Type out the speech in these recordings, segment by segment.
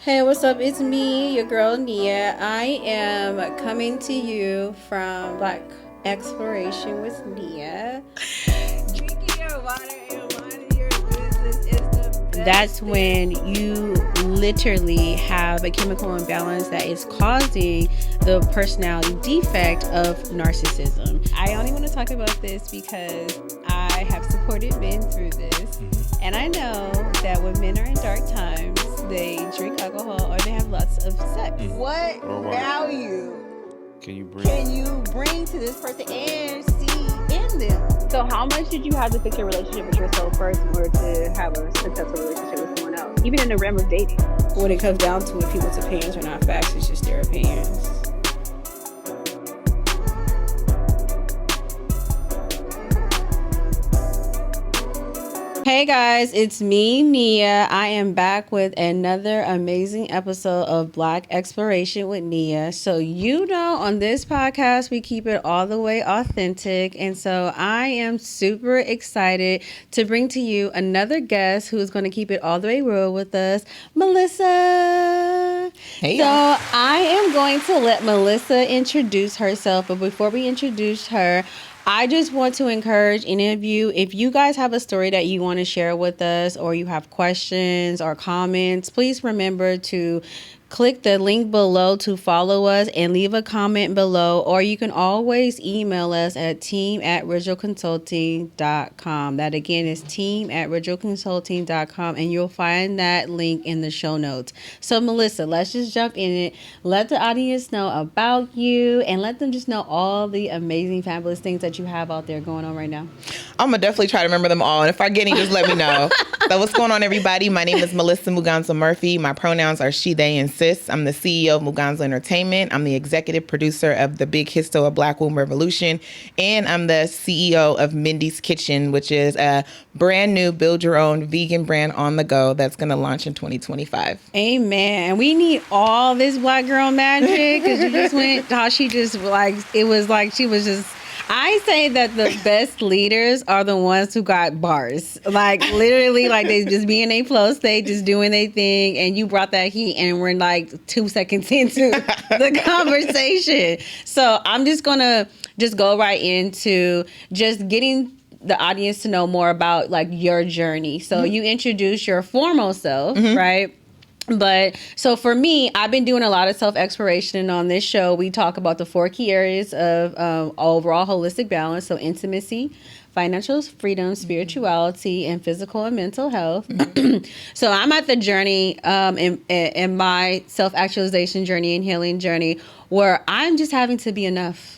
Hey, what's up? It's me, your girl Nia. I am coming to you from Black Exploration with Nia. Drinking your water and minding your business is the best. That's when you literally have a chemical imbalance that is causing the personality defect of narcissism. I only want to talk about this because I have supported men through this. And I know that when men are in dark times, they drink alcohol or they have lots of sex. What value can you bring to this person and see in them? So how much did you have to fix your relationship with yourself first in order to have a successful relationship with someone else? Even in the realm of dating. When it comes down to it, people's opinions are not facts, it's just their opinions. Hey guys, it's me, Nia. I am back with another amazing episode of Black Exploration with Nia. So you know, on this podcast, we keep it all the way authentic. And so I am super excited to bring to you another guest who's going to keep it all the way real with us, Melissa. Hey. So I am going to let Melissa introduce herself. But before we introduce her, I just want to encourage any of you, if you guys have a story that you want to share with us or you have questions or comments, please remember to click the link below to follow us and leave a comment below, or you can always email us at team@ridgelconsulting.com. That again is team@ridgelconsulting.com, and you'll find that link in the show notes. So Melissa, let's just jump in it. Let the audience know about you and let them just know all the amazing, fabulous things that you have out there going on right now. I'm going to definitely try to remember them all. And if I get any, just let me know. So what's going on, everybody? My name is Melissa Muganza Murphy. My pronouns are she, they, and sis. I'm the CEO of Muganza Entertainment. I'm the executive producer of the Big Histo of Black Womb Revolution. And I'm the CEO of Mindy's Kitchen, which is a brand new build your own vegan brand on the go that's going to launch in 2025. Amen. We need all this black girl magic because you just went, how she just like, it was like she was just, I say that the best leaders are the ones who got bars. Like literally, like they just be in a flow state, just doing their thing. And you brought that heat and we're like 2 seconds into the conversation. So I'm just going to just go right into just getting the audience to know more about like your journey. So you introduce your formal self, right? But so for me, I've been doing a lot of self-exploration on this show. We talk about the 4 key areas of overall holistic balance. So intimacy, financial freedom, spirituality, and physical and mental health. So I'm at the journey in my self-actualization journey and healing journey where I'm just having to be enough.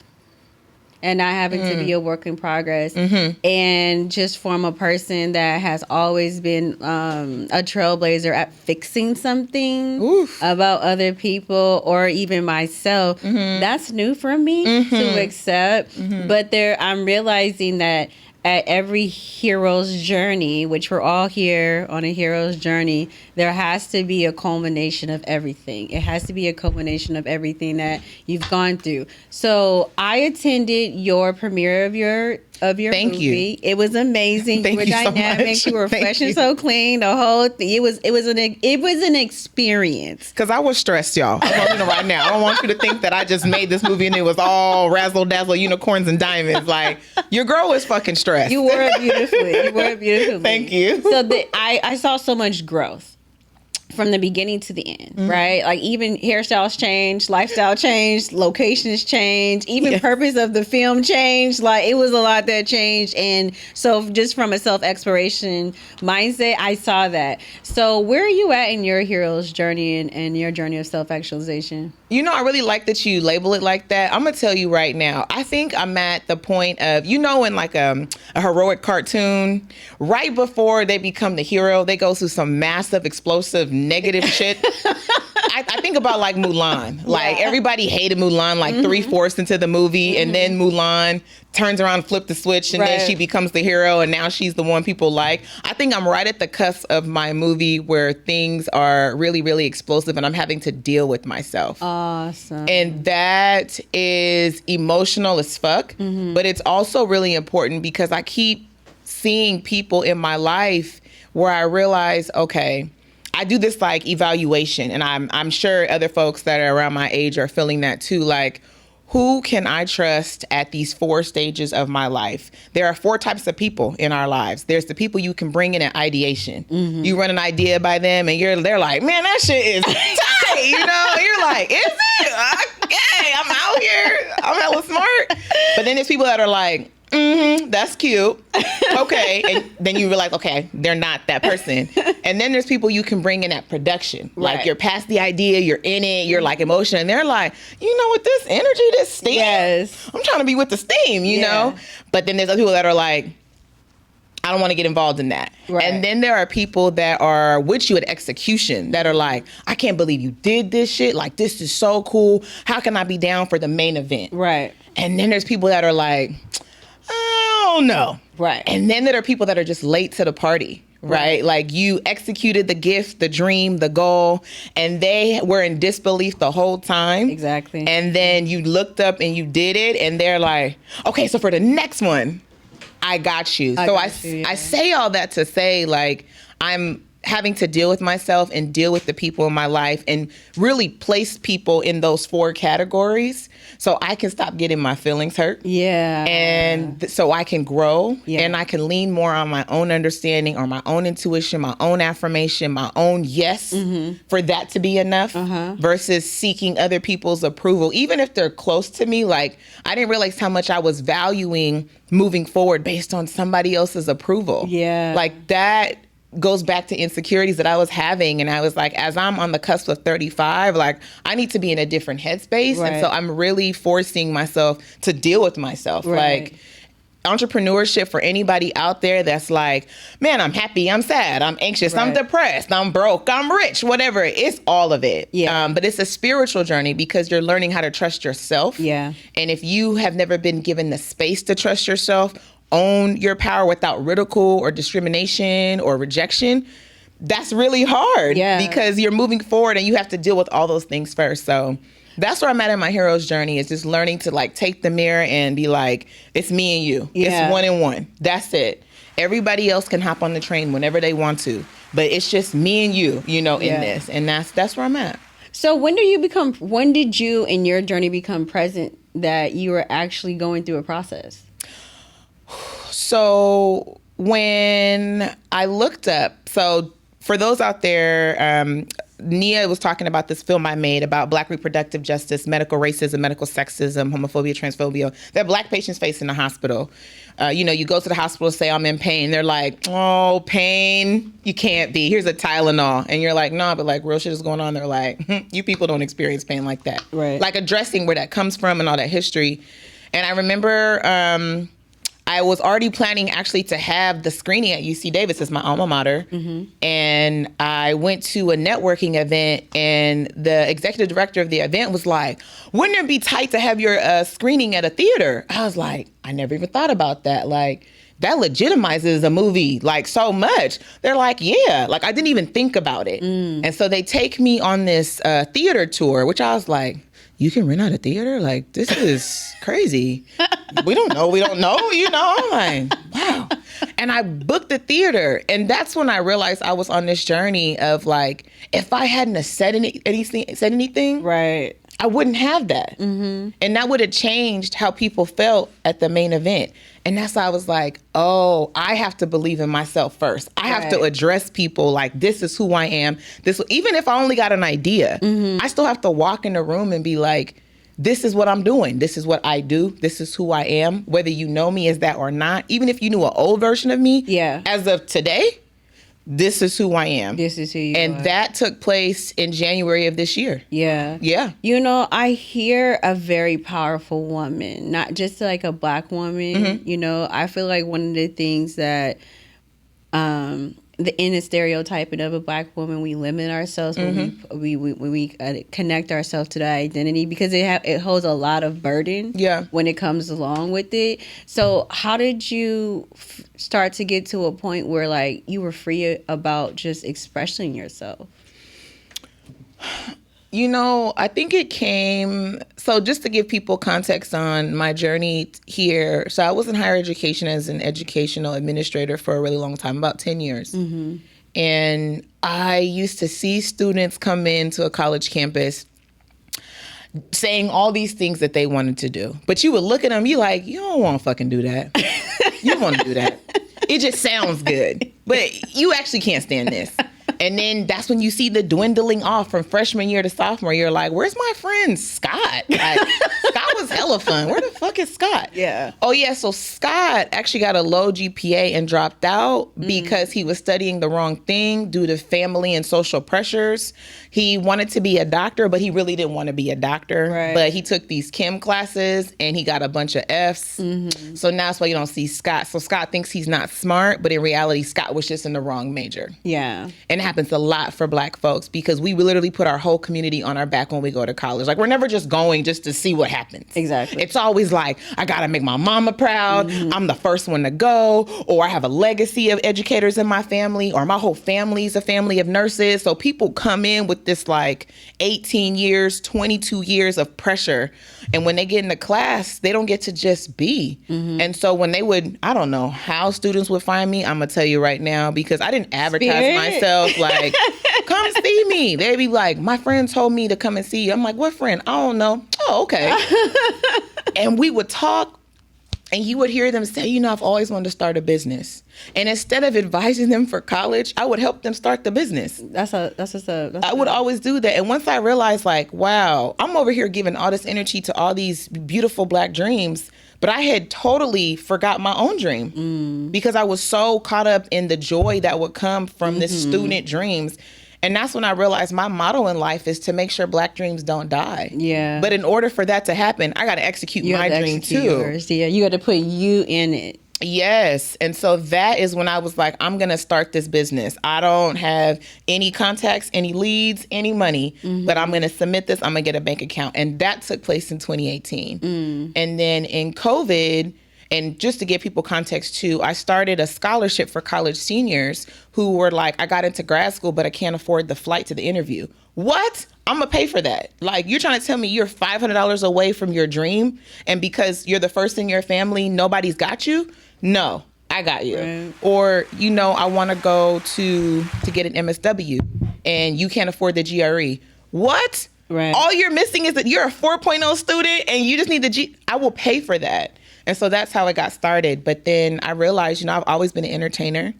And not having to be a work in progress. And just from a person that has always been a trailblazer at fixing something about other people or even myself, that's new for me to accept. But I'm realizing that at every hero's journey, which we're all here on a hero's journey, there has to be a culmination of everything. It has to be a culmination of everything that you've gone through. So I attended your premiere of your Thank movie. you. It was amazing. Thank you were you so dynamic. much. You were Thank fresh you. and so clean. The whole thing. It was an experience. Because I was stressed, y'all. I'm letting you know right now. I don't want you to think that I just made this movie and it was all razzle dazzle, unicorns and diamonds. Like, your girl was fucking stressed. You wore it beautifully. You wore it beautifully. Thank you. So I saw so much growth from the beginning to the end, right? Like even hairstyles changed, lifestyle changed, locations changed, even purpose of the film changed. Like it was a lot that changed. And so just from a self-exploration mindset, I saw that. So where are you at in your hero's journey and your journey of self-actualization? You know, I really like that you label it like that. I'm going to tell you right now, I think I'm at the point of, you know, in like a heroic cartoon, right before they become the hero, they go through some massive, explosive, negative shit. I think about like Mulan. Like everybody hated Mulan like 3/4 into the movie, and then Mulan turns around, flip the switch, and then she becomes the hero, and now she's the one people like. I think I'm right at the cusp of my movie where things are really, really explosive, and I'm having to deal with myself. Awesome. And that is emotional as fuck, but it's also really important because I keep seeing people in my life where I realize, okay, I I do this like evaluation, and I'm sure other folks that are around my age are feeling that too. Like, who can I trust at these 4 stages of my life? There are 4 types of people in our lives. There's the people you can bring in at ideation. You run an idea by them, and they're like, man, that shit is tight, you know? You're like, is it? Okay, I'm out here. I'm hella smart. But then there's people that are like, that's cute. Okay. And then you realize, okay, they're not that person. And then there's people you can bring in at production. Like, Right. you're past the idea, you're in it, you're like emotional. And they're like, you know what, this energy, this steam. Yes. I'm trying to be with the steam, you know? But then there's other people that are like, I don't want to get involved in that. Right. And then there are people that are with you at execution that are like, I can't believe you did this shit. Like, this is so cool. How can I be down for the main event? Right. And then there's people that are like, oh no. Right. And then there are people that are just late to the party, right? Like, you executed the gift, the dream, the goal, and they were in disbelief the whole time. Exactly. And then you looked up and you did it, and they're like, okay, so for the next one, I got you. I say all that to say, like, I'm having to deal with myself and deal with the people in my life and really place people in those 4 categories so I can stop getting my feelings hurt. Yeah. And so I can grow and I can lean more on my own understanding or my own intuition, my own affirmation, my own yes for that to be enough versus seeking other people's approval. Even if they're close to me, like, I didn't realize how much I was valuing moving forward based on somebody else's approval. Yeah. Like, that goes back to insecurities that I was having. And I was like, as I'm on the cusp of 35, like, I need to be in a different headspace. Right. And so I'm really forcing myself to deal with myself. Right. Like, entrepreneurship for anybody out there that's like, man, I'm happy, I'm sad, I'm anxious, I'm Right. depressed, I'm broke, I'm rich, whatever. It's all of it. Yeah. But it's a spiritual journey because you're learning how to trust yourself. Yeah. And if you have never been given the space to trust yourself, own your power without ridicule or discrimination or rejection, that's really hard. Yeah. Because you're moving forward and you have to deal with all those things first. So that's where I'm at in my hero's journey, is just learning to like take the mirror and be like, it's me and you. Yeah. It's 1 and 1. That's it. Everybody else can hop on the train whenever they want to, but it's just me and you, you know, in Yeah. this. And that's where I'm at. So when did you in your journey become present that you were actually going through a process? So when I looked up, so for those out there, Nia was talking about this film I made about Black reproductive justice, medical racism, medical sexism, homophobia, transphobia that Black patients face in the hospital. You go to the hospital, say I'm in pain. They're like, oh, pain, you can't be. Here's a Tylenol. And you're like, no, but like real shit is going on. They're like, you people don't experience pain like that. Right. Like addressing where that comes from and all that history. And I remember I was already planning actually to have the screening at UC Davis, as my alma mater. And I went to a networking event, and the executive director of the event was like, wouldn't it be tight to have your screening at a theater? I was like, I never even thought about that. Like, that legitimizes a movie like so much. They're like, yeah, like I didn't even think about it. And so they take me on this theater tour, which I was like, you can rent out a theater? Like, this is crazy. We don't know, you know? I'm like, wow. And I booked the theater. And that's when I realized I was on this journey of like, if I hadn't have said anything, Right. I wouldn't have that. And that would have changed how people felt at the main event. And that's why I was like, oh, I have to believe in myself first. I have to Right. address people like, this is who I am. Even if I only got an idea, I still have to walk in the room and be like, this is what I'm doing. This is what I do. This is who I am. Whether you know me as that or not, even if you knew an old version of me, Yeah. as of today, this is who I am. This is who you And are. that took place in January of this year. Yeah. Yeah. You know, I hear a very powerful woman, not just like a Black woman. You know, I feel like one of the things that in the stereotyping of a Black woman, we limit ourselves when we connect ourselves to that identity, because it holds a lot of burden. Yeah. When it comes along with it. So how did you start to get to a point where like you were free about just expressing yourself? You know, I think it came, so just to give people context on my journey here. So I was in higher education as an educational administrator for a really long time, about 10 years. And I used to see students come into a college campus saying all these things that they wanted to do. But you would look at them, you like, you don't want to fucking do that. You don't want to do that. It just sounds good. But you actually can't stand this. And then that's when you see the dwindling off from freshman year to sophomore year. Like, where's my friend Scott? Like, Scott was hella fun. Where the fuck is Scott? Yeah. Oh, yeah. So Scott actually got a low GPA and dropped out because he was studying the wrong thing due to family and social pressures. He wanted to be a doctor, but he really didn't want to be a doctor. Right. But he took these chem classes and he got a bunch of Fs. So now that's why you don't see Scott. So Scott thinks he's not smart, but in reality, Scott was just in the wrong major. Yeah. And it happens a lot for Black folks because we literally put our whole community on our back when we go to college. Like, we're never just going just to see what happens. Exactly. It's always like, I got to make my mama proud. I'm the first one to go. Or I have a legacy of educators in my family, or my whole family's a family of nurses. So people come in with this like 18 years, 22 years of pressure. And when they get into class, they don't get to just be. And so when they would, I don't know how students would find me. I'm going to tell you right now, because I didn't advertise Spirit. myself like, come see me. They'd be like, my friend told me to come and see you. I'm like, what friend? I don't know. Oh, okay. And we would talk, and you would hear them say, you know, I've always wanted to start a business. And instead of advising them for college, I would help them start the business. I would always do that. And once I realized, like, wow, I'm over here giving all this energy to all these beautiful Black dreams, but I had totally forgot my own dream because I was so caught up in the joy that would come from this student dreams. And that's when I realized my motto in life is to make sure Black dreams don't die. Yeah. But in order for that to happen, I got to execute my dream too. Yours. Yeah, you got to put you in it. Yes. And so that is when I was like, I'm going to start this business. I don't have any contacts, any leads, any money, but I'm going to submit this. I'm going to get a bank account. And that took place in 2018. And then in COVID, and just to give people context too, I started a scholarship for college seniors who were like, I got into grad school, but I can't afford the flight to the interview. What? I'm going to pay for that. Like, you're trying to tell me you're $500 away from your dream, and because you're the first in your family, nobody's got you? No, I got you. Right. Or, you know, I want to go to get an MSW, and you can't afford the GRE. What? Right. All you're missing is that you're a 4.0 student and you just need the G. I will pay for that. And so that's how it got started. But then I realized, you know, I've always been an entertainer.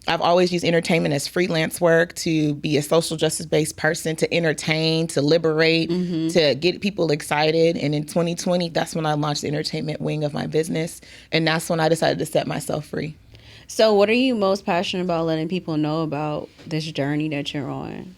I've always used entertainment as freelance work to be a social justice-based person, to entertain, to liberate, to get people excited. And in 2020, that's when I launched the entertainment wing of my business. And that's when I decided to set myself free. So what are you most passionate about letting people know about this journey that you're on?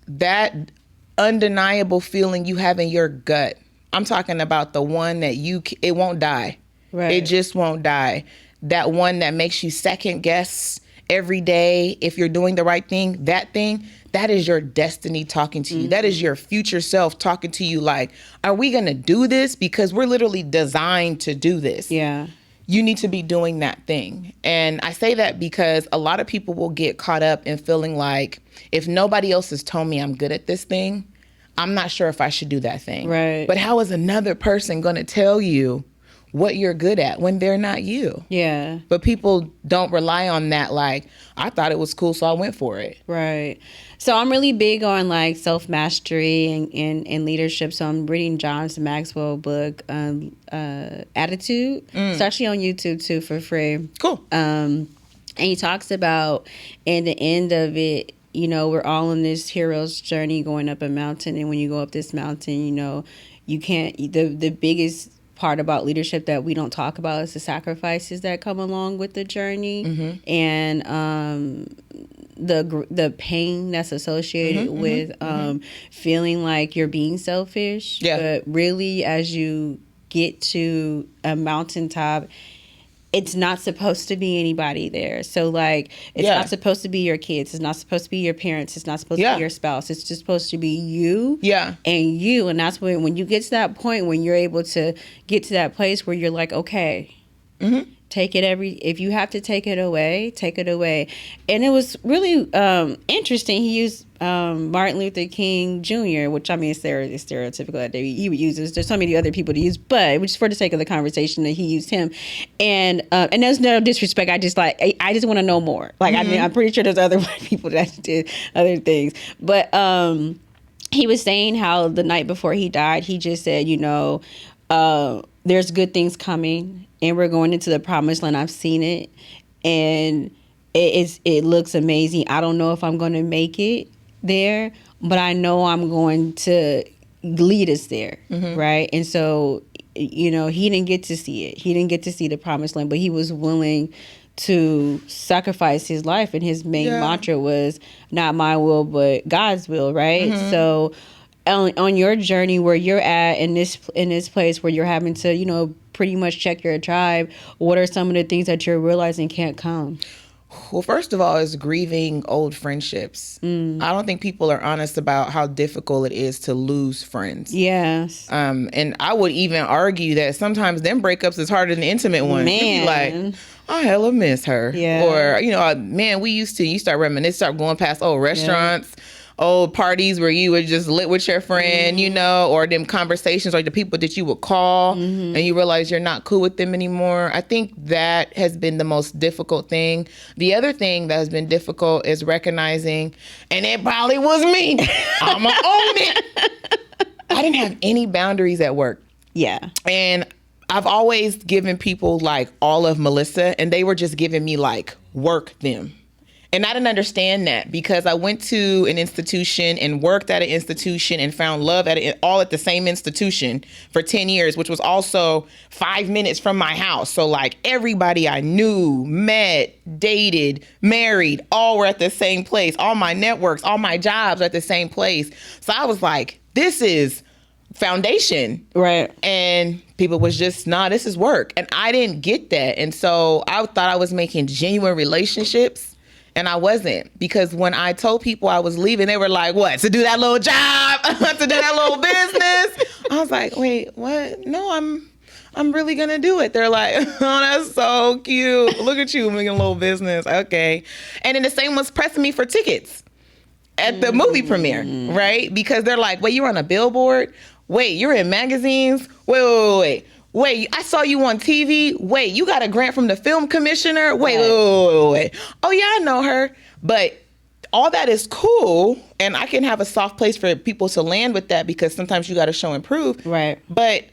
That undeniable feeling you have in your gut. I'm talking about the one that it won't die. Right. It just won't die. That one that makes you second guess every day if you're doing the right thing, that is your destiny talking to you. That is your future self talking to you like, are we going to do this? Because we're literally designed to do this. Yeah. You need to be doing that thing. And I say that because a lot of people will get caught up in feeling like, if nobody else has told me I'm good at this thing, I'm not sure if I should do that thing. Right. But how is another person going to tell you what you're good at when they're not you? Yeah. But people don't rely on that. Like, I thought it was cool, so I went for it. Right. So I'm really big on like self-mastery and leadership. So I'm reading John Maxwell book, Attitude. It's actually on YouTube too for free. Cool. And he talks about, in the end of it, you know, we're all on this hero's journey going up a mountain. And when you go up this mountain, you know, you can't, the biggest part about leadership that we don't talk about is the sacrifices that come along with the journey. And the pain that's associated with feeling like you're being selfish. Yeah. But really, as you get to a mountaintop, it's not supposed to be anybody there. So, like, it's not supposed to be your kids. It's not supposed to be your parents. It's not supposed to be your spouse. It's just supposed to be you and you. And that's when you get to that point when you're able to get to that place where you're like, okay, if you have to take it away, take it away. And it was really interesting. He used Martin Luther King Jr., which I mean is stereotypical that he would use. There's so many other people to use, but which for the sake of the conversation that he used him. And there's no disrespect. I just want to know more. Like I mean, I'm pretty sure there's other white people that did other things, but he was saying how the night before he died, he just said, there's good things coming, and we're going into the promised land. I've seen it, and it looks amazing. I don't know if I'm going to make it there, but I know I'm going to lead us there, right? And so, he didn't get to see it. He didn't get to see the promised land, but he was willing to sacrifice his life, and his main mantra was not my will but God's will, right? So on your journey where you're at in this place where you're having to pretty much check your tribe, what are some of the things that you're realizing can't come? Well, first of all, is grieving old friendships. I don't think people are honest about how difficult it is to lose friends. Yes. And I would even argue that sometimes them breakups is harder than intimate ones. Man. You'd be like, I hella miss her. Yeah. Or, man, you start reminiscing, start going past old restaurants, old parties where you would just lit with your friend, or them conversations, or the people that you would call and you realize you're not cool with them anymore. I think that has been the most difficult thing. The other thing that has been difficult is recognizing, and it probably was me, I'm gonna own it. I didn't have any boundaries at work. Yeah. And I've always given people like all of Melissa, and they were just giving me like work them. And I didn't understand that because I went to an institution and worked at an institution and found love all at the same institution for 10 years, which was also 5 minutes from my house. So like everybody I knew, met, dated, married, all were at the same place. All my networks, all my jobs are at the same place. So I was like, this is foundation. Right. And people was just, nah, this is work. And I didn't get that. And so I thought I was making genuine relationships. And I wasn't, because when I told people I was leaving, they were like, what, to do that little job, to do that little business? I was like, wait, what? No, I'm really going to do it. They're like, oh, that's so cute. Look at you making a little business. Okay. And then the same was pressing me for tickets at the movie premiere, right? Because they're like, wait, you're on a billboard? Wait, you're in magazines? Wait, I saw you on TV. Wait, you got a grant from the film commissioner? Wait. Oh, yeah, I know her. But all that is cool. And I can have a soft place for people to land with that because sometimes you got to show and prove. Right. But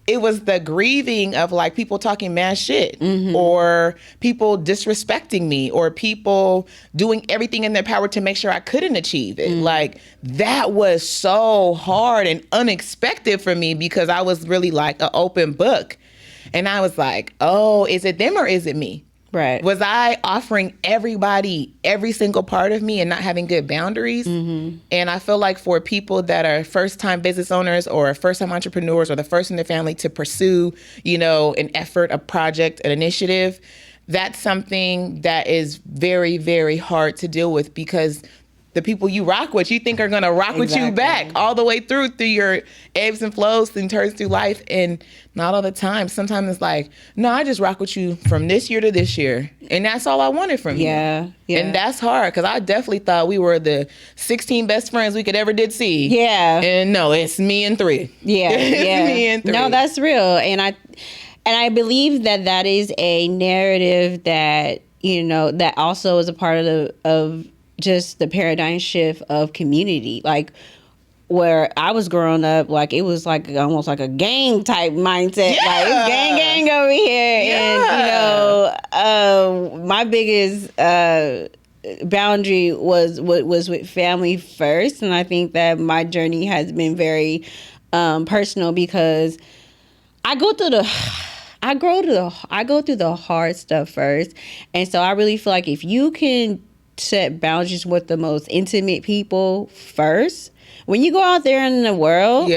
it was the grieving of like people talking mad shit or people disrespecting me or people doing everything in their power to make sure I couldn't achieve it. Like that was so hard and unexpected for me because I was really like an open book. And I was like, oh, is it them or is it me? Right. Was I offering everybody every single part of me and not having good boundaries? And I feel like for people that are first-time business owners or first-time entrepreneurs or the first in their family to pursue, an effort, a project, an initiative, that's something that is very, very hard to deal with because the people you rock with, you think are going to rock with you back all the way through your ebbs and flows and turns through life. And not all the time. Sometimes it's like, no, I just rock with you from this year to this year. And that's all I wanted from you. Yeah. And that's hard because I definitely thought we were the 16 best friends we could ever did see. Yeah. And no, it's me and 3. Yeah. It's me and 3. No, that's real. And I believe that is a narrative that, that also is a part of just the paradigm shift of community. Like where I was growing up, like it was like almost like a gang type mindset. Yeah. Like it's gang over here. Yeah. And my biggest boundary was with family first. And I think that my journey has been very personal because I go through the hard stuff first. And so I really feel like if you can set boundaries with the most intimate people first, when you go out there in the world,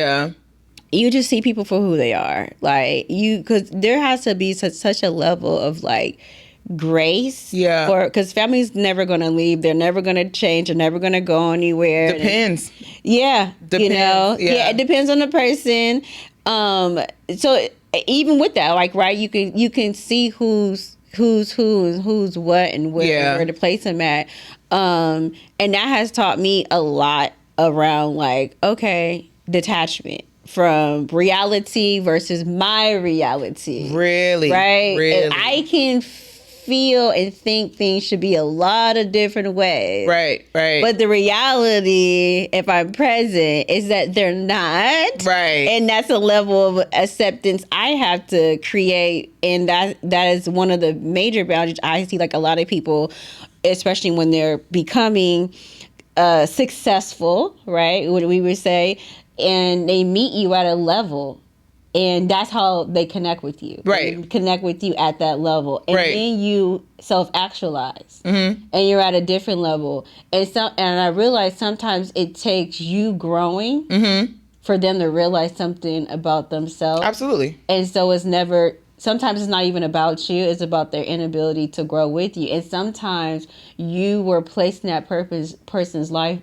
you just see people for who they are. Like because there has to be such a level of like grace. Yeah. Because family's never going to leave. They're never going to change. They're never going to go anywhere. Depends. Yeah. Depends. Yeah, it depends on the person. So even with that, like, right, you can see who's who and who's what and where to place them at. And that has taught me a lot around, like, okay, detachment from reality versus my reality. Really? Right? Really? And I can feel and think things should be a lot of different ways. Right. But the reality, if I'm present, is that they're not. Right. And that's a level of acceptance I have to create. And that is one of the major boundaries I see, like, a lot of people, especially when they're becoming successful, right? What we would say, and they meet you at a level, and that's how they connect with you. Right. They connect with you at that level, and right. then you self-actualize, mm-hmm. and you're at a different level. And I realize sometimes it takes you growing mm-hmm. for them to realize something about themselves. Absolutely. And so sometimes it's not even about you, it's about their inability to grow with you. And sometimes you were placed in that person's life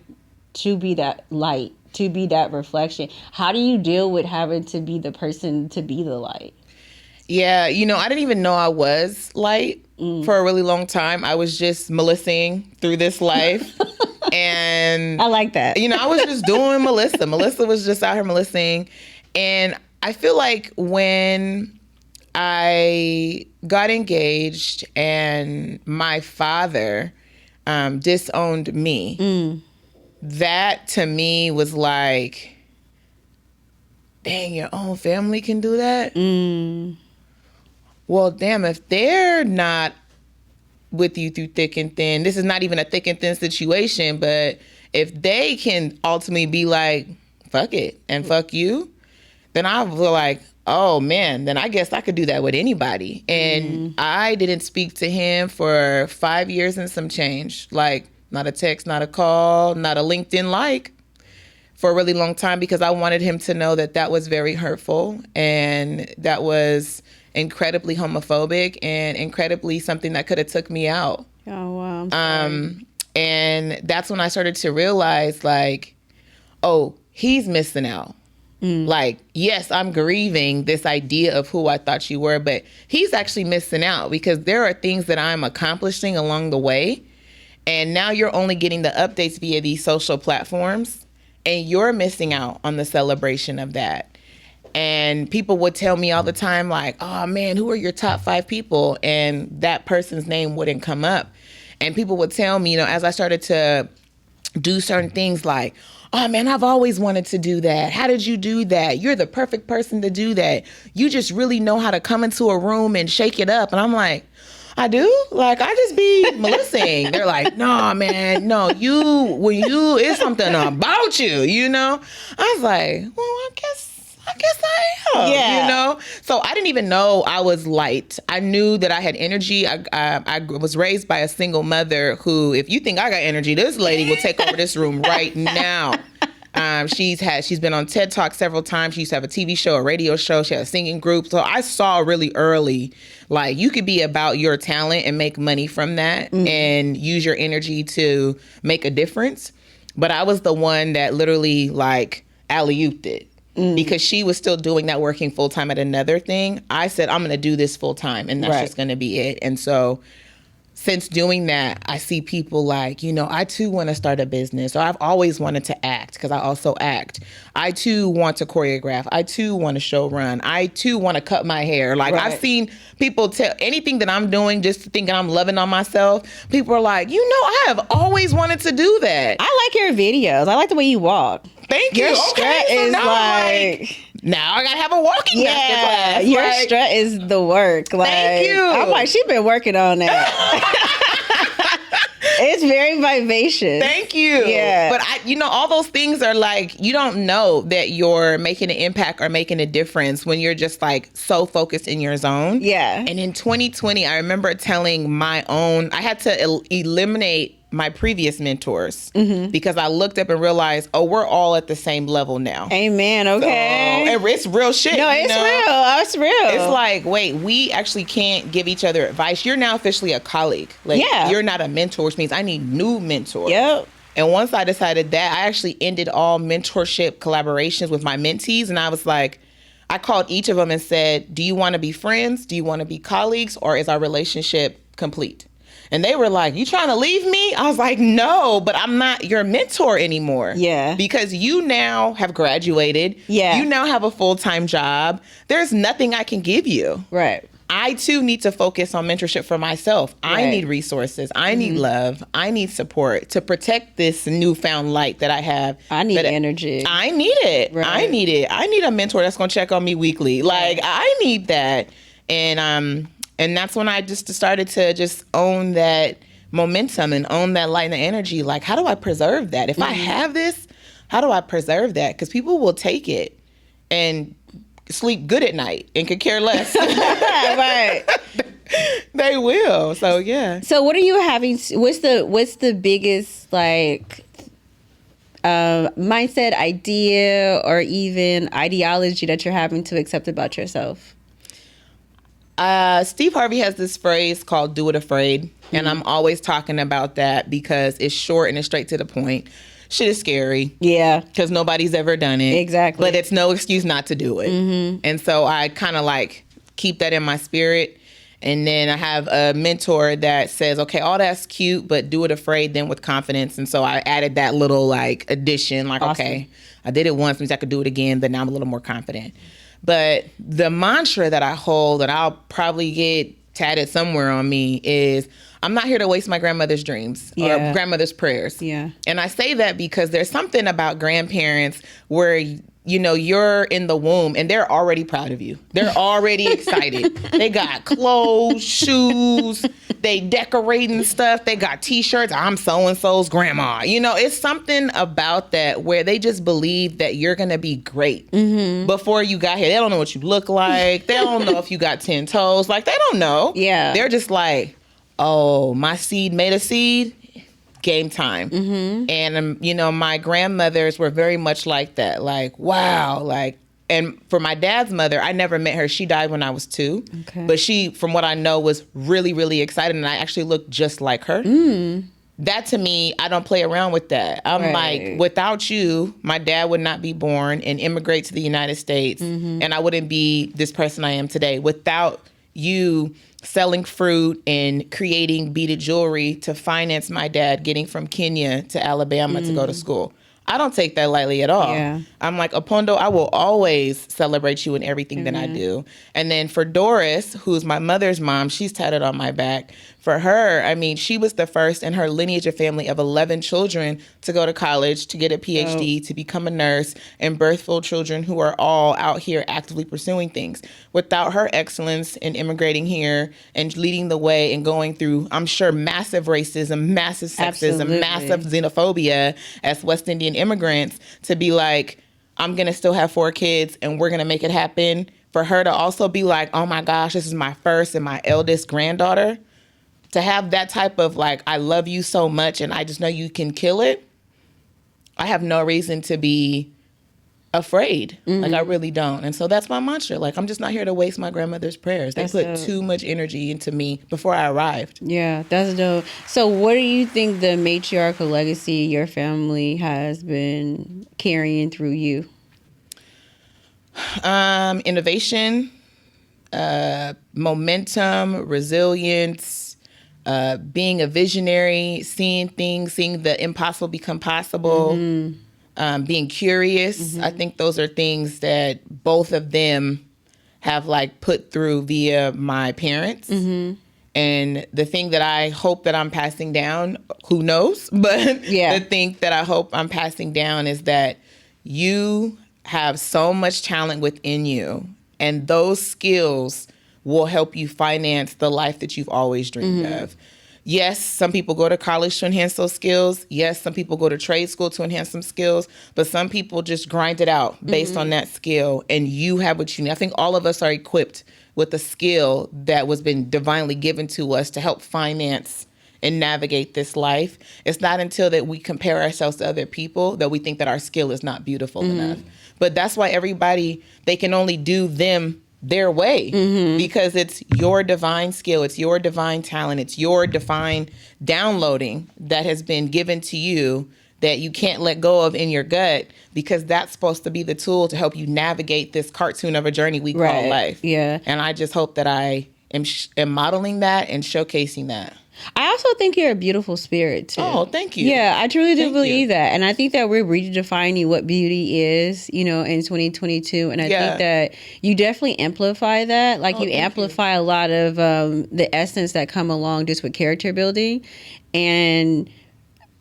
to be that light, to be that reflection. How do you deal with having to be the person to be the light? Yeah, I didn't even know I was light for a really long time. I was just Melissaing through this life. And I like that. I was just doing Melissa. Melissa was just out here Melissaing. And I feel like when I got engaged and my father disowned me, that to me was like, dang, your own family can do that? Well, damn, if they're not with you through thick and thin, this is not even a thick and thin situation, but if they can ultimately be like, fuck it and fuck you, then I was like, oh man, then I guess I could do that with anybody. And I didn't speak to him for 5 years and some change. Like, not a text, not a call, not a LinkedIn like, for a really long time, because I wanted him to know that that was very hurtful and that was incredibly homophobic and incredibly something that could have took me out. Oh, wow. And that's when I started to realize, like, oh, he's missing out. Like, yes, I'm grieving this idea of who I thought you were, but he's actually missing out because there are things that I'm accomplishing along the way. And now you're only getting the updates via these social platforms, and you're missing out on the celebration of that. And people would tell me all the time, like, oh man, who are your top 5 people? And that person's name wouldn't come up. And people would tell me, as I started to do certain things, like, oh man, I've always wanted to do that. How did you do that? You're the perfect person to do that. You just really know how to come into a room and shake it up. And I'm like, I do? Like, I just be Melissaing. They're like, no, man, no, it's something about you, I was like, well, I guess I am, Yeah. So I didn't even know I was light. I knew that I had energy. I was raised by a single mother who, if you think I got energy, this lady will take over this room right now. She's been on TED Talk several times. She used to have a TV show, a radio show. She had a singing group. So I saw really early, like, you could be about your talent and make money from that and use your energy to make a difference. But I was the one that literally, like, alley-ooped it. Because she was still doing that, working full time at another thing. I said, I'm going to do this full time, and that's just going to be it. And so since doing that, I see people like, I too want to start a business, or I've always wanted to act because I also act. I too want to choreograph. I too want to show run. I too want to cut my hair. Like, I've seen people tell anything that I'm doing just thinking I'm loving on myself. People are like, I have always wanted to do that. I like your videos. I like the way you walk. Thank you. Your strut is like, now I gotta have a walking masterclass. Your strut is the work. Like, thank you. I'm like, she's been working on that. It's very vivacious. Thank you. Yeah. But all those things are like, you don't know that you're making an impact or making a difference when you're just like so focused in your zone. Yeah. And in 2020, I remember telling I had to eliminate my previous mentors because I looked up and realized, oh, we're all at the same level now. Amen. Okay. So, it's real shit. No, it's real. It's real. It's like, wait, we actually can't give each other advice. You're now officially a colleague. Like, you're not a mentor, which means I need new mentors. Yep. And once I decided that, I actually ended all mentorship collaborations with my mentees. And I was like, I called each of them and said, do you want to be friends? Do you want to be colleagues? Or is our relationship complete? And they were like, you trying to leave me? I was like, no, but I'm not your mentor anymore. Yeah. Because you now have graduated. Yeah. You now have a full-time job. There's nothing I can give you. Right. I too need to focus on mentorship for myself. I Right. need resources. I need love. I need support to protect this newfound light that I have. I need That energy. I need it. Right. I need it. I need a mentor that's going to check on me weekly. Like I need that. And that's when I just started to just own that momentum and own that light and the energy. Like, how do I preserve that? If I have this, how do I preserve that? Because people will take it and sleep good at night and could care less. Right. They will. So yeah. So what are you having? What's the biggest like mindset, idea, or even ideology that you're having to accept about yourself? Steve Harvey has this phrase called "do it afraid," and I'm always talking about that because it's short and it's straight to the point. Shit is scary. Yeah. Because nobody's ever done it. Exactly. But it's no excuse not to do it. And so I kind of like keep that in my spirit. And then I have a mentor that says, okay, all that's cute, but do it afraid, then with confidence. And so I added that little like addition, like, Awesome. okay, I did it once, means I could do it again, but now I'm a little more confident. But the mantra that I hold that I'll probably get tatted somewhere on me is, I'm not here to waste my grandmother's dreams Yeah. or grandmother's prayers. Yeah. And I say that because there's something about grandparents where, you know, you're in the womb and they're already proud of you. They're already excited. They got clothes, shoes, they decorating stuff. They got t-shirts. I'm so-and-so's grandma. You know, it's something about that where they just believe that you're going to be great before you got here. They don't know what you look like. They don't know if you got 10 toes. Like, they don't know. Yeah. They're just like, oh, my seed made a seed. Game time. And, you know, my grandmothers were very much like that. Like, wow. Like, and for my dad's mother, I never met her. She died when I was 2. Okay. But she, from what I know, was really, really excited. And I actually looked just like her. That to me, I don't play around with that. I'm Right. like, without you, my dad would not be born and immigrate to the United States. And I wouldn't be this person I am today. Without you selling fruit and creating beaded jewelry to finance my dad getting from Kenya to Alabama to go to school. I don't take that lightly at all. Yeah. I'm like, Opondo, I will always celebrate you in everything that I do. And then for Doris, who's my mother's mom, she's tatted on my back. For her, I mean, she was the first in her lineage of family of 11 children to go to college, to get a PhD, to become a nurse, and birth full children who are all out here actively pursuing things. Without her excellence in immigrating here and leading the way and going through, I'm sure, massive racism, massive sexism, Absolutely. massive xenophobia as West Indian immigrants, to be like, I'm going to still have 4 kids and we're going to make it happen. For her to also be like, oh my gosh, this is my first and my eldest granddaughter. To have that type of like, I love you so much and I just know you can kill it. I have no reason to be afraid. Like, I really don't. And so that's my mantra. Like, I'm just not here to waste my grandmother's prayers. They That's put dope. too much energy into me before I arrived. Yeah, that's dope. So what do you think the matriarchal legacy your family has been carrying through you? Innovation, momentum, resilience, being a visionary, seeing things, seeing the impossible become possible, being curious. I think those are things that both of them have like put through via my parents. And the thing that I hope that I'm passing down, who knows? But Yeah. the thing that I hope I'm passing down is that you have so much talent within you, and those skills will help you finance the life that you've always dreamed of. Yes, some people go to college to enhance those skills. Yes, some people go to trade school to enhance some skills, but some people just grind it out based on that skill, and you have what you need. I think all of us are equipped with a skill that was been divinely given to us to help finance and navigate this life. It's not until that we compare ourselves to other people that we think that our skill is not beautiful enough. But that's why everybody, they can only do them their way, because it's your divine skill, it's your divine talent, it's your divine downloading that has been given to you that you can't let go of in your gut, because that's supposed to be the tool to help you navigate this cartoon of a journey we call life. Yeah. And I just hope that I am modeling that and showcasing that. I also think you're a beautiful spirit too. Oh, thank you. Yeah, I truly do Thank believe you. that. And I think that we're redefining what beauty is, in 2022. And I think that you definitely amplify that. Like you amplify a lot of the essence that come along just with character building. And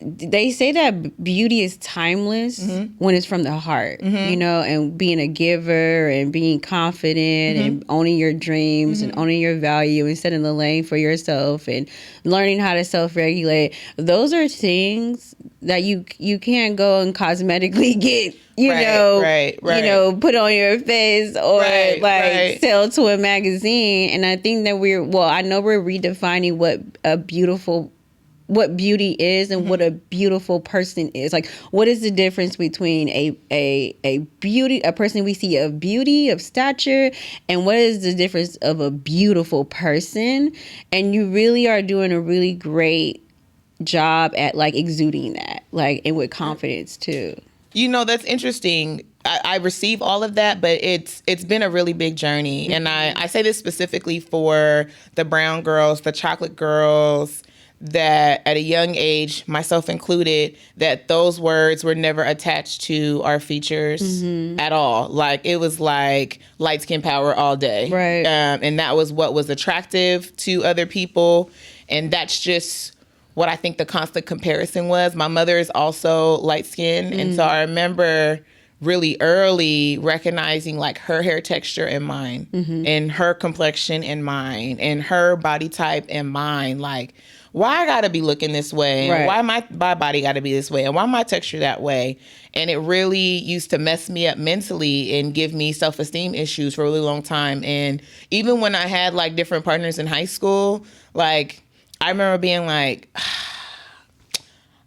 they say that beauty is timeless when it's from the heart, and being a giver and being confident and owning your dreams and owning your value and setting the lane for yourself and learning how to self-regulate. Those are things that you can't go and cosmetically get, put on your face or sell to a magazine. And I think that I know we're redefining what beauty is and what a beautiful person is. Like, what is the difference between a person we see of beauty, of stature, and what is the difference of a beautiful person? And you really are doing a really great job at like exuding that, like, and with confidence too. That's interesting. I receive all of that, but it's been a really big journey. And I say this specifically for the brown girls, the chocolate girls, that at a young age, myself included, that those words were never attached to our features at all. Like, it was like light skin power all day. Right. And that was what was attractive to other people. And that's just what I think the constant comparison was. My mother is also light skinned. And so I remember really early recognizing like her hair texture and mine, and her complexion and mine, and her body type and mine. Like, why I gotta be looking this way? Right. Why my body gotta be this way? And why my texture that way? And it really used to mess me up mentally and give me self-esteem issues for a really long time. And even when I had like different partners in high school, like I remember being like,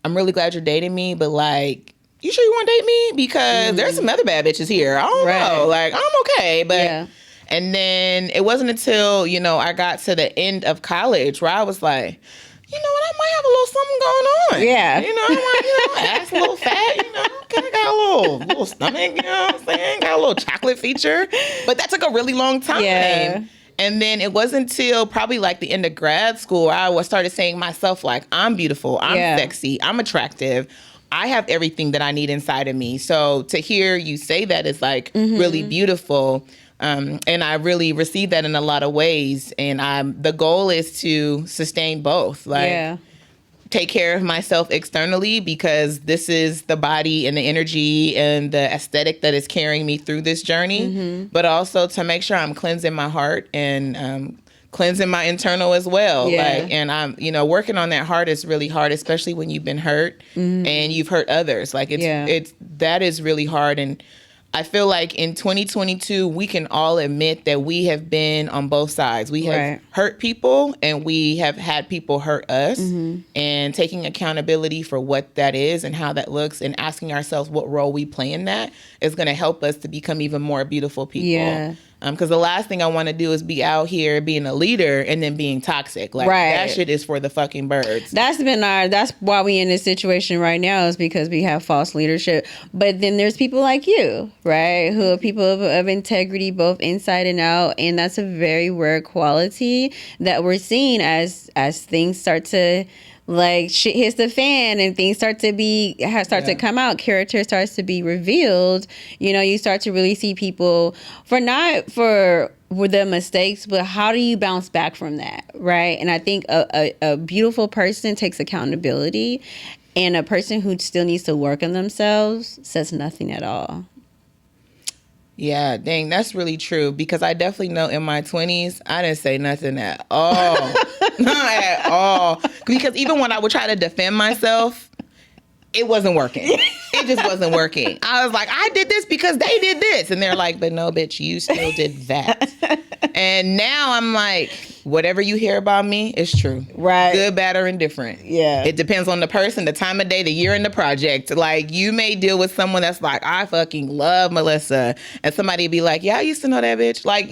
I'm really glad you're dating me, but like, you sure you want to date me? Because there's some other bad bitches here. I don't know. Like, I'm okay. But and then it wasn't until, I got to the end of college where I was like, you know what, I might have a little something going on. Yeah. I might, ass a little fat, kind of got a little stomach, you know what I'm saying? Got a little chocolate feature. But that took a really long time. Yeah. And then it wasn't until probably like the end of grad school where I started saying to myself, like, I'm beautiful, I'm sexy, I'm attractive. I have everything that I need inside of me. So to hear you say that is like really beautiful. And I really receive that in a lot of ways. And the goal is to sustain both. Like, take care of myself externally, because this is the body and the energy and the aesthetic that is carrying me through this journey. But also to make sure I'm cleansing my heart and cleansing my internal as well. Like, and I'm, working on that heart is really hard, especially when you've been hurt and you've hurt others. Like, that is really hard. And I feel like in 2022, we can all admit that we have been on both sides. We have hurt people and we have had people hurt us, and taking accountability for what that is and how that looks and asking ourselves what role we play in that is going to help us to become even more beautiful people. Yeah. Because the last thing I want to do is be out here being a leader and then being toxic. Like, that shit is for the fucking birds. That's why we in this situation right now, is because we have false leadership. But then there's people like you, right? Who are people of integrity, both inside and out. And that's a very rare quality that we're seeing as things start to, like, shit hits the fan and things start to come out. Character starts to be revealed. You start to really see people for the mistakes, but how do you bounce back from that, right? And I think a beautiful person takes accountability, and a person who still needs to work on themselves says nothing at all. Yeah, dang, that's really true, because I definitely know in my 20s, I didn't say nothing at all. Not at all. Because even when I would try to defend myself, it wasn't working. It just wasn't working. I was like, I did this because they did this. And they're like, but no, bitch, you still did that. And now I'm like, whatever you hear about me is true. Right. Good, bad, or indifferent. Yeah. It depends on the person, the time of day, the year in the project. Like, you may deal with someone that's like, I fucking love Melissa. And somebody be like, yeah, I used to know that bitch. Like,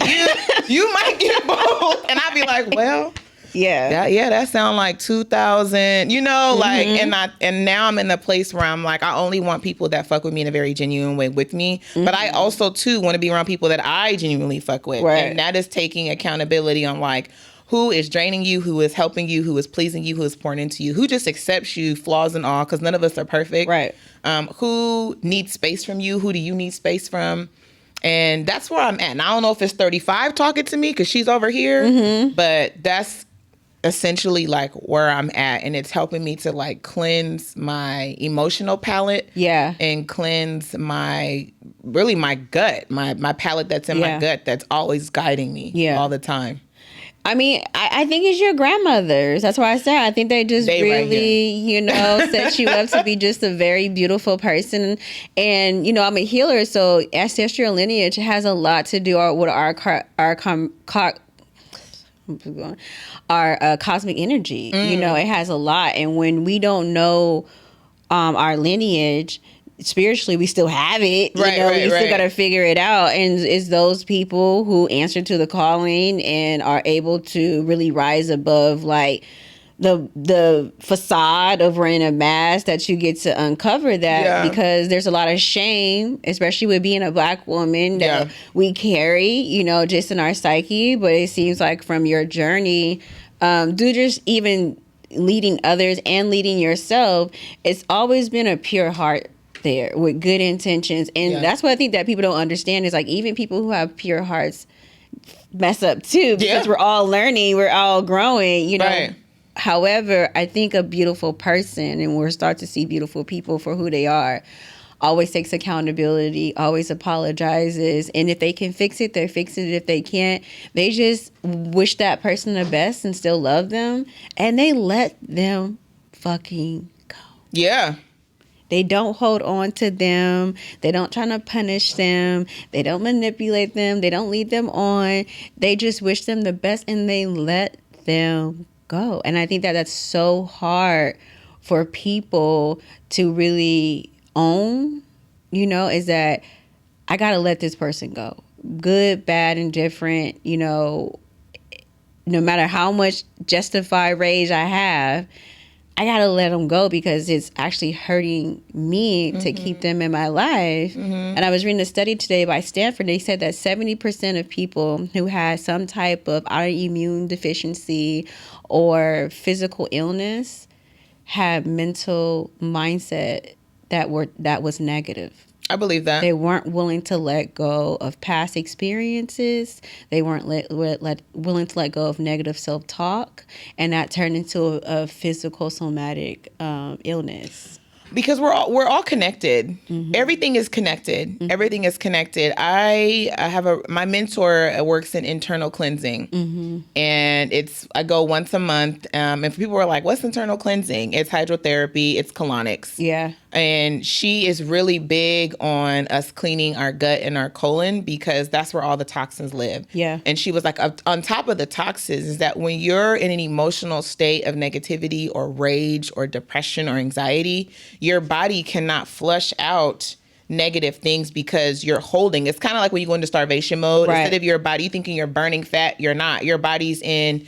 you might get both. And I'd be like, well, Yeah. That sound like 2000, like, and now I'm in the place where I'm like, I only want people that fuck with me in a very genuine way with me. But I also too want to be around people that I genuinely fuck with. Right. And that is taking accountability on like, who is draining you, who is helping you, who is pleasing you, who is pouring into you, who just accepts you, flaws and all, because none of us are perfect. Right. Who needs space from you? Who do you need space from? And that's where I'm at. And I don't know if it's 35 talking to me because she's over here, but that's essentially like where I'm at. And it's helping me to like cleanse my emotional palate. Yeah. And cleanse my gut, my palate that's in my gut that's always guiding me all the time. I mean, I think it's your grandmothers. That's why I said I think they really, set you up to be just a very beautiful person. And, I'm a healer, so ancestral lineage has a lot to do with our cosmic energy. It has a lot. And when we don't know our lineage, spiritually we still have it, we still got to figure it out. And it's those people who answer to the calling and are able to really rise above like the facade of wearing a mask that you get to uncover that, because there's a lot of shame, especially with being a Black woman, that we carry, just in our psyche. But it seems like from your journey, just even leading others and leading yourself, it's always been a pure heart there with good intentions. And that's what I think that people don't understand is like even people who have pure hearts mess up too, because we're all learning, we're all growing, Right. However, I think a beautiful person, and we'll start to see beautiful people for who they are, always takes accountability, always apologizes. And if they can fix it, they fix it. If they can't, they just wish that person the best and still love them. And they let them fucking go. Yeah. They don't hold on to them. They don't try to punish them. They don't manipulate them. They don't lead them on. They just wish them the best and they let them go. And I think that that's so hard for people to really own, is that I got to let this person go. Good, bad, indifferent, no matter how much justified rage I have, I got to let them go because it's actually hurting me to keep them in my life. And I was reading a study today by Stanford. They said that 70% of people who had some type of autoimmune deficiency or physical illness had mental mindset that was negative. I believe that. They weren't willing to let go of past experiences. They weren't willing to let go of negative self-talk. And that turned into a physical somatic illness. Because we're all connected. Everything is connected. Everything is connected. I have my mentor works in internal cleansing, and I go once a month. And people are like, "What's internal cleansing?" It's hydrotherapy. It's colonics. Yeah. And she is really big on us cleaning our gut and our colon because that's where all the toxins live. Yeah. And she was like, on top of the toxins is that when you're in an emotional state of negativity or rage or depression or anxiety, your body cannot flush out negative things because you're holding. It's kind of like when you go into starvation mode. Right. Instead of your body thinking you're burning fat, you're not. Your body's in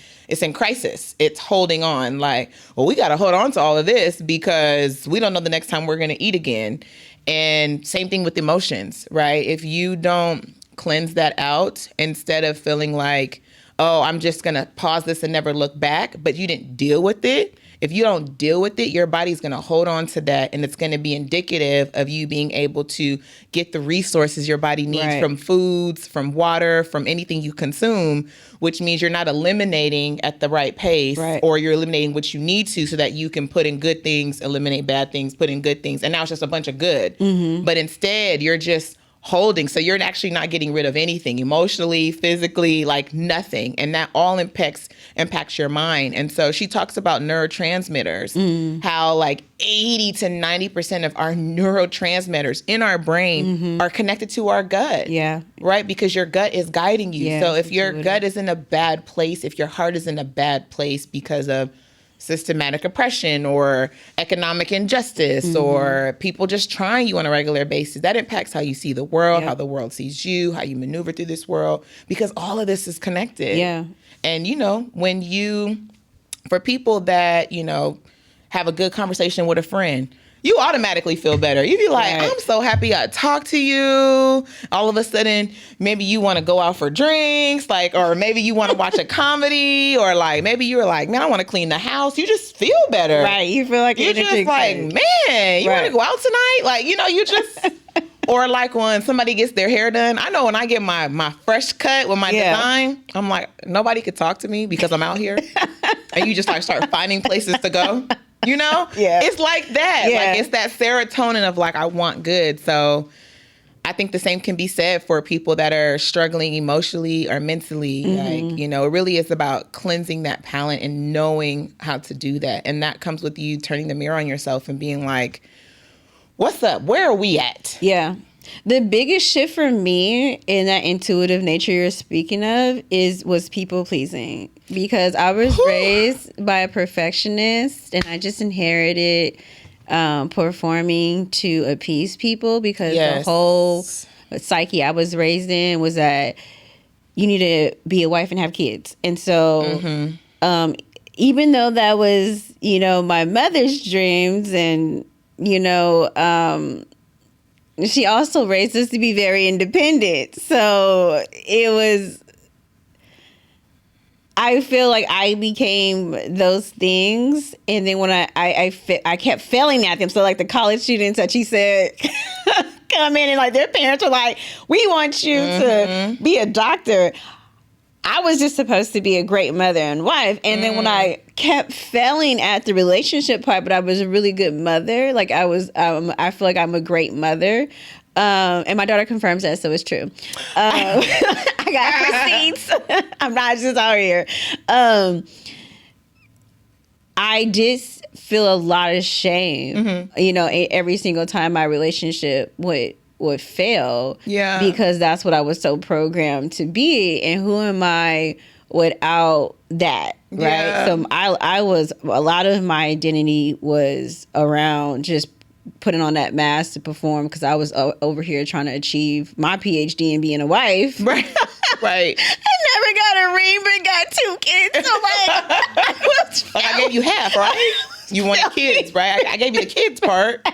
crisis. It's holding on like, well, we got to hold on to all of this because we don't know the next time we're going to eat again. And same thing with emotions, right? If you don't cleanse that out, instead of feeling like, oh, I'm just going to pause this and never look back, but you didn't deal with it. If you don't deal with it, your body's going to hold on to that, and it's going to be indicative of you being able to get the resources your body needs from foods, from water, from anything you consume, which means you're not eliminating at the right pace, or you're eliminating what you need to so that you can put in good things, eliminate bad things, put in good things, and now it's just a bunch of good. But instead, you're just holding. So you're actually not getting rid of anything emotionally, physically, like nothing. And that all impacts your mind. And so she talks about neurotransmitters, how like 80 to 90% of our neurotransmitters in our brain are connected to our gut. Yeah. Right? Because your gut is guiding you. Yeah, so if your gut is in a bad place, if your heart is in a bad place because of systematic oppression or economic injustice or people just trying you on a regular basis, that impacts how you see the world, how the world sees you, how you maneuver through this world, because all of this is connected. Yeah. And when you for people that, have a good conversation with a friend, you automatically feel better. You be like, Right. I'm so happy I talked to you. All of a sudden, maybe you want to go out for drinks, or maybe you want to watch a comedy, or maybe you're like, man, I want to clean the house. You just feel better. Right. You feel like You're just energy like, change. man, you want to Right. go out tonight? You just, or when somebody gets their hair done. I know when I get my fresh cut with my design, I'm like, nobody could talk to me because I'm out here. And you just start finding places to go. Yeah. It's like that. Yeah. It's that serotonin of I want good. So I think the same can be said for people that are struggling emotionally or mentally. It really is about cleansing that palate and knowing how to do that. And that comes with you turning the mirror on yourself and being like, what's up? Where are we at? Yeah. The biggest shift for me in that intuitive nature you're speaking of was people pleasing, because I was raised by a perfectionist and I just inherited performing to appease people, because the whole psyche I was raised in was that you need to be a wife and have kids. And so even though that was, my mother's dreams, and, she also raised us to be very independent. So I feel like I became those things. And then when I kept failing at them. So the college students that she said come in and their parents were like, we want you to be a doctor. I was just supposed to be a great mother and wife. And then when I kept failing at the relationship part, but I was a really good mother. I feel like I'm a great mother. And my daughter confirms that, so it's true. I got receipts. I'm not just out here. I did feel a lot of shame, every single time my relationship would fail, because that's what I was so programmed to be, and who am I without that, right? So I was, a lot of my identity was around just putting on that mask to perform, because I was over here trying to achieve my PhD and being a wife. Right. I never got a ring, but got 2 kids. So I gave you half, right? You wanted kids, right? I gave you the kids part.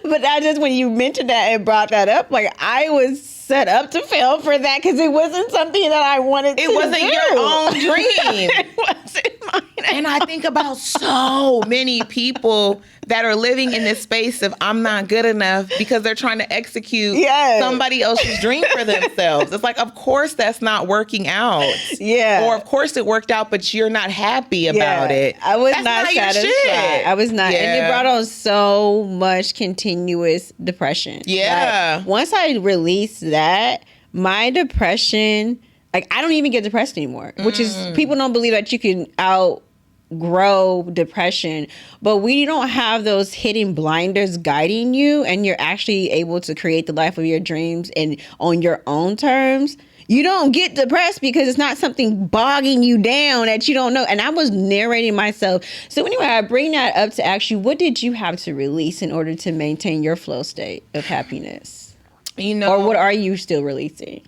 But I just, when you mentioned that and brought that up, I was set up to fail for that, because it wasn't something that I wanted to do. It wasn't your own dream. It wasn't mine. And I think about so many people that are living in this space of I'm not good enough, because they're trying to execute somebody else's dream for themselves. It's of course that's not working out. Yeah. Or of course it worked out, but you're not happy about it. I was That's not your satisfied. shit. I was not. And Yeah. it brought on so much continuous depression. Yeah. Once I released that, my depression, I don't even get depressed anymore, which is, people don't believe that you can outgrow depression, but we don't have those hidden blinders guiding you, and you're actually able to create the life of your dreams and on your own terms. You don't get depressed because it's not something bogging you down that you don't know. And I was narrating myself. So anyway, I bring that up to ask you, what did you have to release in order to maintain your flow state of happiness? Or what are you still releasing?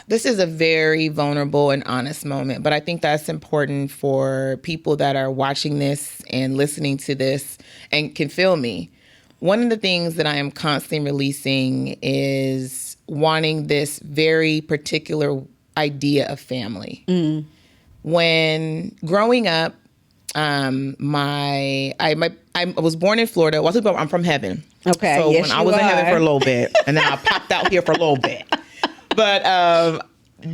This is a very vulnerable and honest moment, but I think that's important for people that are watching this and listening to this and can feel me. One of the things that I am constantly releasing is wanting this very particular idea of family. When growing up, I was born in Florida. Well, I'm from heaven. Okay. So yes, when I was in heaven are. for a little bit, and then I popped out here for a little bit. But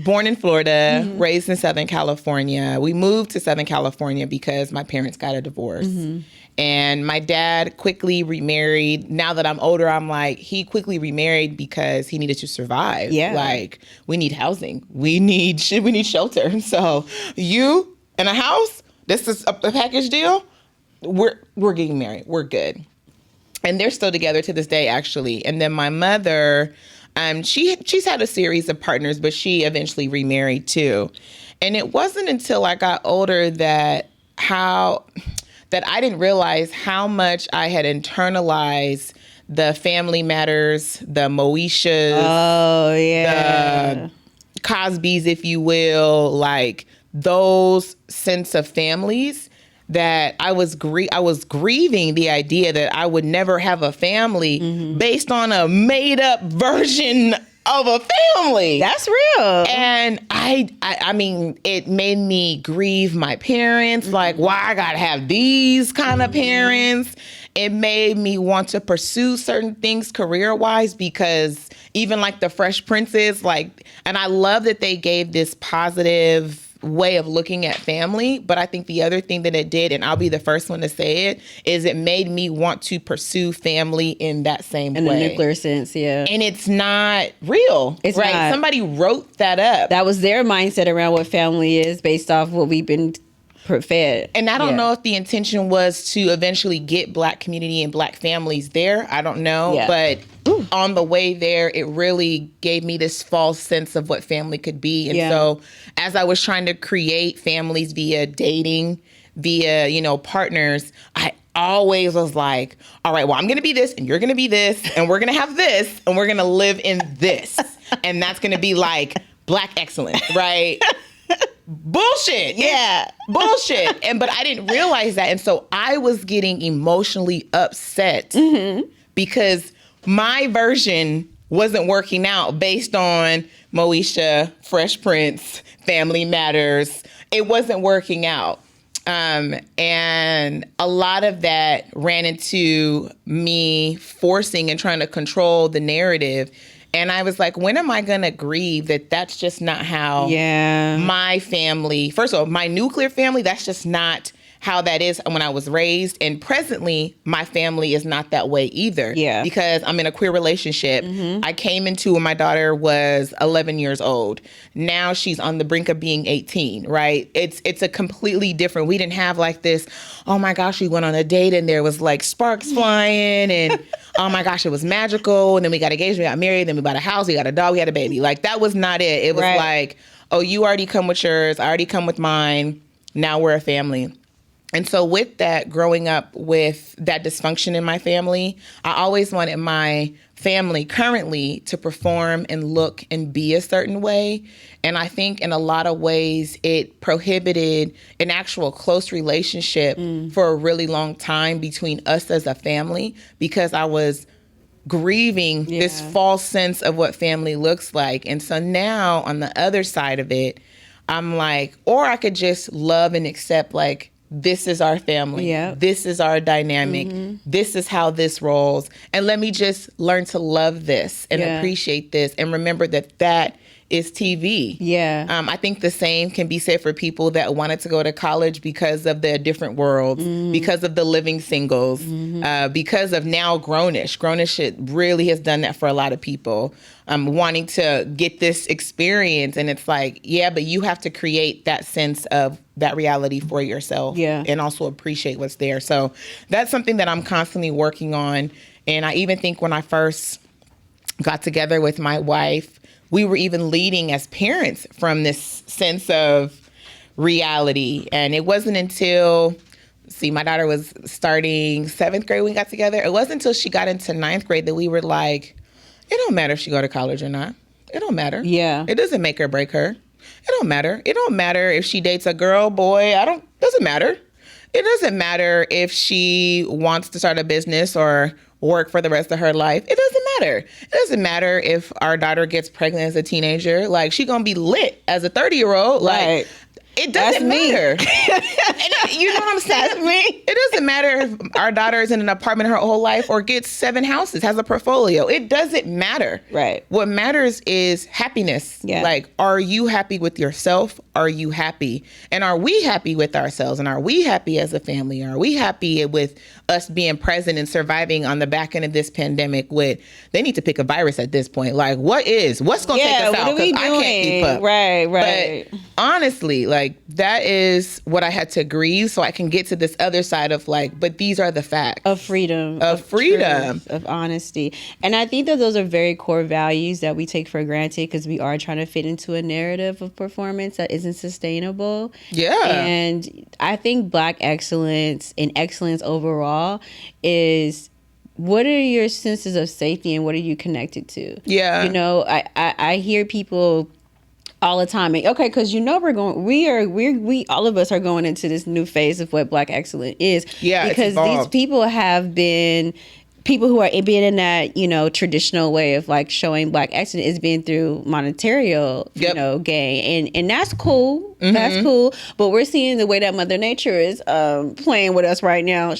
born in Florida, raised in Southern California. We moved to Southern California because my parents got a divorce. And my dad quickly remarried. Now that I'm older, I'm like, he quickly remarried because he needed to survive. Yeah. We need housing. We need shelter. So you and a house, this is a package deal. We're getting married. We're good. And they're still together to this day, actually. And then my mother, she's had a series of partners, but she eventually remarried too. And it wasn't until I got older that I didn't realize how much I had internalized the family matters, the Moeshas, Oh, yeah. the Cosbys, if you will, those sense of families that I was grieving the idea that I would never have a family based on a made up version of a family. That's real. And I mean, it made me grieve my parents. Like, why I gotta have these kind of parents? It made me want to pursue certain things career-wise, because even like the Fresh Princes, like, and I love that they gave this positive way of looking at family. But I think the other thing that it did, and I'll be the first one to say it, is it made me want to pursue family in that same way. In the nuclear sense, yeah. And it's not real. It's right. not. Somebody wrote that up. That was their mindset around what family is based off what we've been fed. And I don't know if the intention was to eventually get Black community and Black families there. I don't know. Yeah. But on the way there, it really gave me this false sense of what family could be. And so as I was trying to create families via dating, via, you know, partners, I always was like, all right, well, I'm going to be this and you're going to be this and we're going to have this and we're going to live in this. And that's going to be like Black excellence, right? Bullshit. Yeah. Bullshit. But I didn't realize that. And so I was getting emotionally upset because my version wasn't working out based on Moesha, Fresh Prince, Family Matters. It wasn't working out. And a lot of that ran into me forcing and trying to control the narrative. And I was like, when am I going to grieve that that's just not how my family, first of all, my nuclear family, that's just not how that is when I was raised. And presently, my family is not that way either. Yeah. Because I'm in a queer relationship. I came into when my daughter was 11 years old. Now she's on the brink of being 18, right? It's a completely different, we didn't have like this, oh my gosh, we went on a date and there was like sparks flying and oh my gosh, it was magical. And then we got engaged, we got married, then we bought a house, we got a dog, we had a baby. Like that was not it. It was like, oh, you already come with yours, I already come with mine. Now we're a family. And so with that, growing up with that dysfunction in my family, I always wanted my family currently to perform and look and be a certain way. And I think in a lot of ways, it prohibited an actual close relationship for a really long time between us as a family, because I was grieving this false sense of what family looks like. And so now on the other side of it, I'm like, or I could just love and accept, like, this is our family. Yeah. This is our dynamic. This is how this rolls. And let me just learn to love this and appreciate this and remember that that is TV. Yeah. I think the same can be said for people that wanted to go to college because of the different worlds, because of the living singles, because of now Grownish. Grownish really has done that for a lot of people. Wanting to get this experience. And it's like, yeah, but you have to create that sense of that reality for yourself and also appreciate what's there. So that's something that I'm constantly working on. And I even think when I first got together with my wife, we were even leading as parents from this sense of reality. And it wasn't until, my daughter was starting 7th grade when we got together. It wasn't until she got into 9th grade that we were like, it don't matter if she go to college or not. It don't matter. Yeah. It doesn't make or break her. It don't matter. It don't matter if she dates a girl, boy. Doesn't matter. It doesn't matter if she wants to start a business or work for the rest of her life. It doesn't matter. It doesn't matter if our daughter gets pregnant as a teenager. Like, she gonna be lit as a 30-year-old. Like, it doesn't matter. And you know what I'm saying? That's me. It doesn't matter if our daughter is in an apartment her whole life or gets 7 houses, has a portfolio. It doesn't matter. Right. What matters is happiness. Yeah. Like, are you happy with yourself? Are you happy? And are we happy with ourselves? And are we happy as a family? Are we happy with us being present and surviving on the back end of this pandemic with, they need to pick a virus at this point. Like, what's going to take us out? Because I can't keep up. Right. But honestly, like, that is what I had to grieve so I can get to this other side of like, but these are the facts. Of freedom. Of truth, of honesty. And I think that those are very core values that we take for granted because we are trying to fit into a narrative of performance that isn't sustainable. Yeah. And I think Black excellence and excellence overall is, what are your senses of safety and what are you connected to? Yeah. You know, I hear people all the time. Okay, because we all of us are going into this new phase of what Black excellence is. Yeah, because these people have been people who are being in that, you know, traditional way of like showing Black excellence is being through monetary, you know, gain, and that's cool. That's cool. But we're seeing the way that Mother Nature is playing with us right now.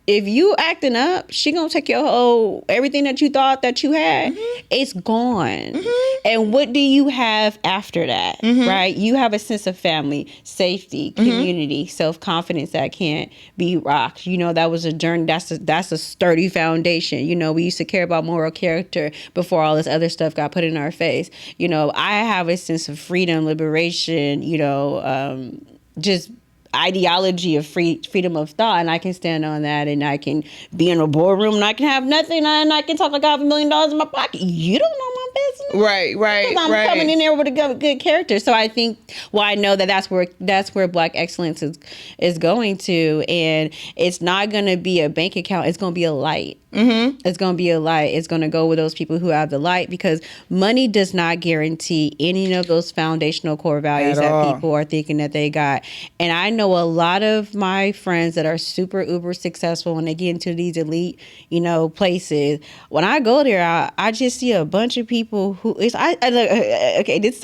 If you acting up, she gonna take your whole everything that you thought that you had. It's gone. And what do you have after that? Right? You have a sense of family, safety, community, self-confidence that can't be rocked. You know, that was a journey. That's a sturdy foundation. You know, we used to care about moral character before all this other stuff got put in our face. You know, I have a sense of freedom, liberation. You know, just ideology of freedom of thought, and I can stand on that, and I can be in a boardroom, and I can have nothing, and I can talk like I have $1 million in my pocket. You don't know my business, right? Because I'm coming in there with a good character. So I think, well, I know that's where Black excellence is going to, and it's not going to be a bank account. It's going to be a light. It's going to be a light. It's going to go with those people who have the light, because money does not guarantee any of those foundational core values that people are thinking that they got. And I know a lot of my friends that are super uber successful when they get into these elite, you know, places. When I go there, I just see a bunch of people who okay. This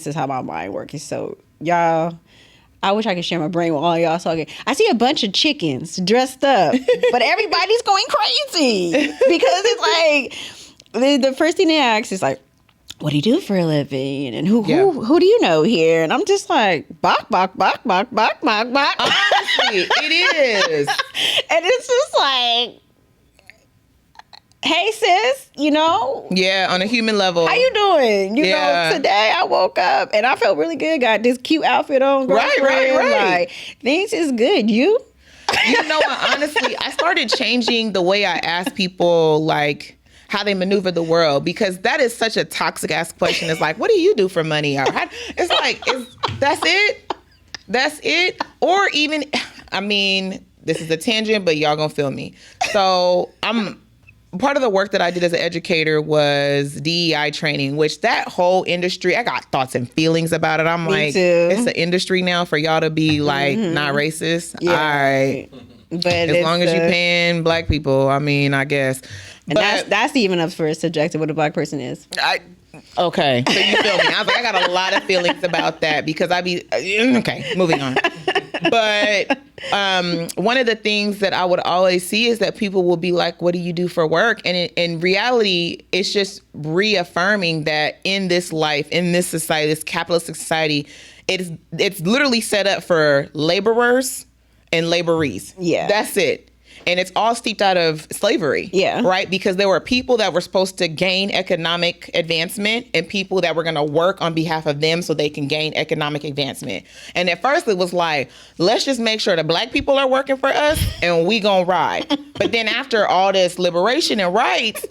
is how my mind works. So y'all, I wish I could share my brain with all y'all. So okay, I see a bunch of chickens dressed up, but everybody's going crazy because it's like the first thing they ask is like, "What do you do for a living?" And who do you know here? And I'm just like, bok. Honestly, it is, and it's just like, hey sis, you know? Yeah, on a human level. How you doing? You know, today I woke up and I felt really good. Got this cute outfit on. Right. Like, things is good. You? You know what? Honestly, I started changing the way I ask people, like, how they maneuver the world, because that is such a toxic ass question. It's like, what do you do for money? Or it's like, that's it? Or even, I mean, this is a tangent, but y'all gonna feel me. So part of the work that I did as an educator was DEI training, which that whole industry, I got thoughts and feelings about it. I'm like, it's an industry now for y'all to be like not racist. Yeah. All right. But as long as you're paying Black people, I mean, I guess. And that's even up for subjective what a Black person is. Okay. So you feel me? I was like, I got a lot of feelings about that, because okay, moving on. But one of the things that I would always see is that people will be like, what do you do for work? And in reality, it's just reaffirming that in this life, in this society, this capitalistic society, it's literally set up for laborers and laborees. Yeah. That's it. And it's all steeped out of slavery. Yeah. Right? Because there were people that were supposed to gain economic advancement and people that were going to work on behalf of them so they can gain economic advancement. And at first it was like, let's just make sure the Black people are working for us and we gonna ride. But then after all this liberation and rights,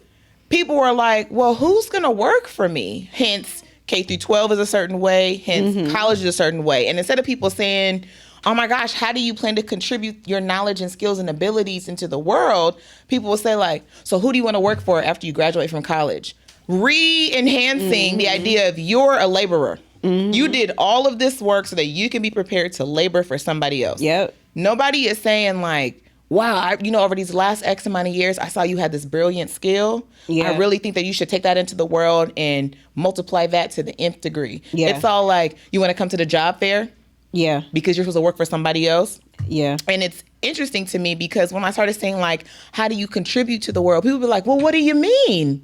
people were like, well, who's going to work for me? Hence, K through 12 is a certain way. Hence, college is a certain way. And instead of people saying, oh my gosh, how do you plan to contribute your knowledge and skills and abilities into the world? People will say like, so who do you want to work for after you graduate from college? Re-enhancing the idea of you're a laborer. You did all of this work so that you can be prepared to labor for somebody else. Yep. Nobody is saying like, wow, over these last X amount of years, I saw you had this brilliant skill. Yeah. I really think that you should take that into the world and multiply that to the nth degree. Yeah. It's all like, you want to come to the job fair? Yeah. Because you're supposed to work for somebody else. Yeah. And it's interesting to me because when I started saying like, how do you contribute to the world? People be like, well, what do you mean?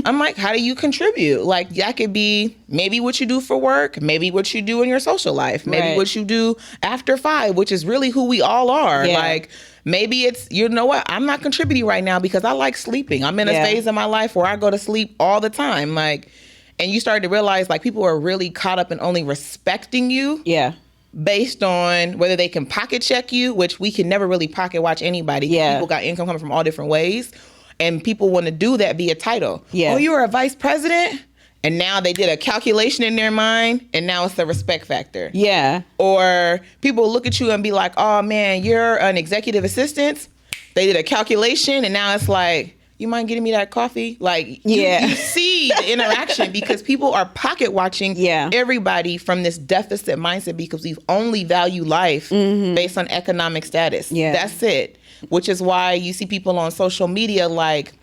I'm like, how do you contribute? Like that could be maybe what you do for work, maybe what you do in your social life, maybe what you do after 5, which is really who we all are. Yeah. Like maybe it's, you know what? I'm not contributing right now because I like sleeping. I'm in a phase of my life where I go to sleep all the time. Like, and you start to realize like people are really caught up in only respecting you. Yeah. Based on whether they can pocket check you, which we can never really pocket watch anybody. Yeah. People got income coming from all different ways. And people want to do that via title. Yeah. Oh, you were a vice president? And now they did a calculation in their mind, and now it's the respect factor. Yeah. Or people look at you and be like, oh man, you're an executive assistant. They did a calculation, and now it's like, you mind getting me that coffee? Like, Yeah. you see the interaction because people are pocket watching everybody from this deficit mindset because we've only value life based on economic status. Yeah. That's it. Which is why you see people on social media like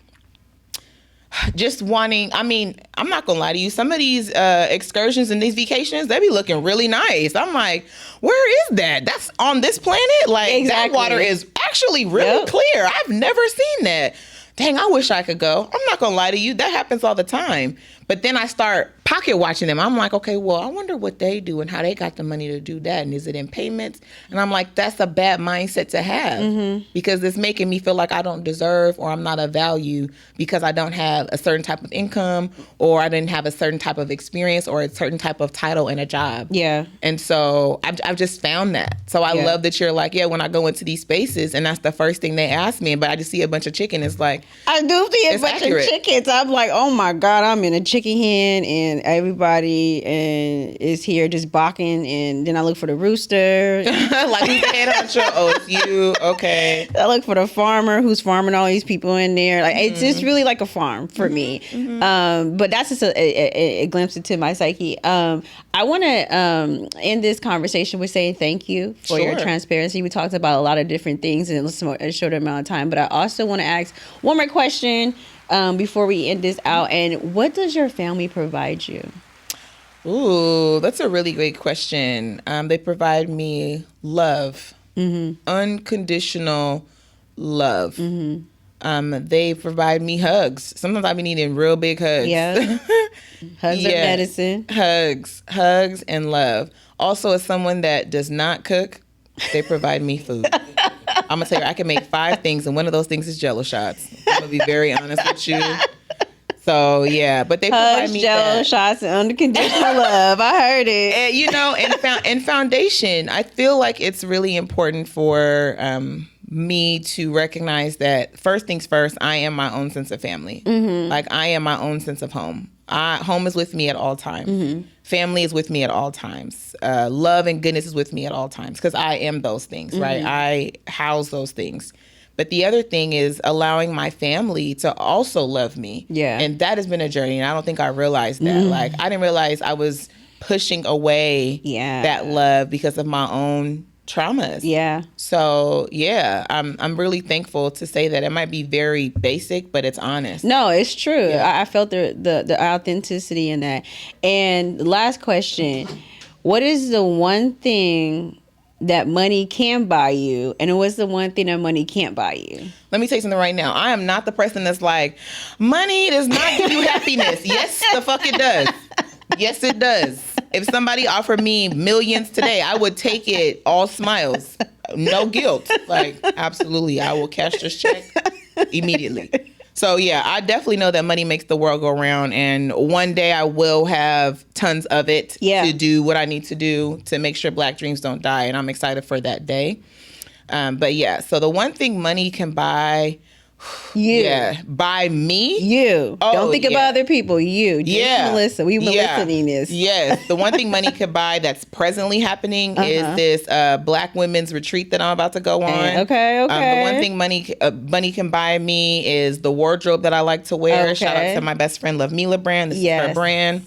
just wanting, I mean, I'm not gonna lie to you, some of these excursions and these vacations, they be looking really nice. I'm like, where is that? That's on this planet? Like, that water is actually really clear. I've never seen that. Dang, I wish I could go. I'm not gonna lie to you, that happens all the time. But then I start pocket watching them. I'm like, okay, well, I wonder what they do and how they got the money to do that. And is it in payments? And I'm like, that's a bad mindset to have because it's making me feel like I don't deserve or I'm not of value because I don't have a certain type of income or I didn't have a certain type of experience or a certain type of title in a job. Yeah. And so I've just found that. So I love that you're like, when I go into these spaces and that's the first thing they ask me, but I just see a bunch of chicken. It's like, I do see a bunch of chickens. I'm like, oh my God, I'm in a chicken hen and everybody is here just barking, and then I look for the rooster. Like, who's the head honcho? Oh, it's you. Okay. I look for the farmer who's farming all these people in there. Like, it's just really like a farm for me. But that's just a glimpse into my psyche. I want to end this conversation with saying thank you for your transparency. We talked about a lot of different things in a short amount of time, but I also want to ask one more question before we end this out. And what does your family provide you? Ooh, that's a really great question. They provide me love, unconditional love. They provide me hugs. Sometimes I be needing real big hugs. Yeah. Hugs are medicine. Hugs and love. Also, as someone that does not cook, they provide me food. I'm gonna tell you, I can make 5 things, and one of those things is Jello shots. I'm gonna be very honest with you. So but they provide me Jello shots and unconditional love. I heard it. And, and foundation. I feel like it's really important for me to recognize that first things first. I am my own sense of family. Like, I am my own sense of home. Home is with me at all times. Family is with me at all times. Love and goodness is with me at all times because I am those things, right? I house those things. But the other thing is allowing my family to also love me. Yeah. And that has been a journey, and I don't think I realized that. Like, I didn't realize I was pushing away that love because of my own traumas. Yeah. So I'm really thankful to say that. It might be very basic, but it's honest. No, it's true. I felt the authenticity in that. And last question, what is the one thing that money can buy you, and what's the one thing that money can't buy you? Let me tell you something right now. I am not the person that's like, money does not give you happiness. Yes, the fuck it does. Yes, it does. If somebody offered me millions today, I would take it all smiles. No guilt. Like, absolutely. I will cash this check immediately. So, I definitely know that money makes the world go round. And one day I will have tons of it to do what I need to do to make sure Black dreams don't die. And I'm excited for that day. So the one thing money can buy... By me. You. Don't think about other people. You. Melissa. We've been listening this. Yes. The one thing money could buy that's presently happening is this Black women's retreat that I'm about to go on. Okay. The one thing money can buy me is the wardrobe that I like to wear. Shout out to my best friend Love Mila brand. This is her brand.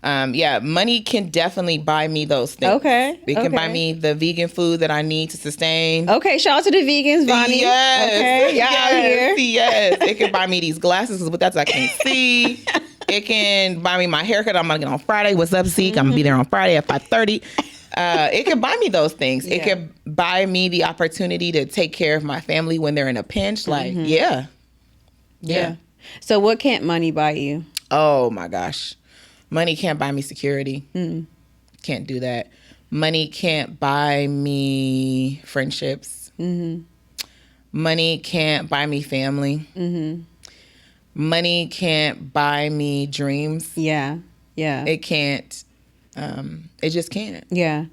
Money can definitely buy me those things. Okay. It can buy me the vegan food that I need to sustain. Okay, shout out to the vegans, Vonnie. Yes. Okay, y'all out here. Yes. It can buy me these glasses because that's I can't see. It can buy me my haircut I'm gonna get on Friday. What's up, Zeke? I'm gonna be there on Friday at 5:30. It can buy me those things. It can buy me the opportunity to take care of my family when they're in a pinch. Like, yeah. So what can't money buy you? Oh my gosh. Money can't buy me security. Can't do that. Money can't buy me friendships. Money can't buy me family. Money can't buy me dreams. Yeah. It can't. It just can't. Yeah.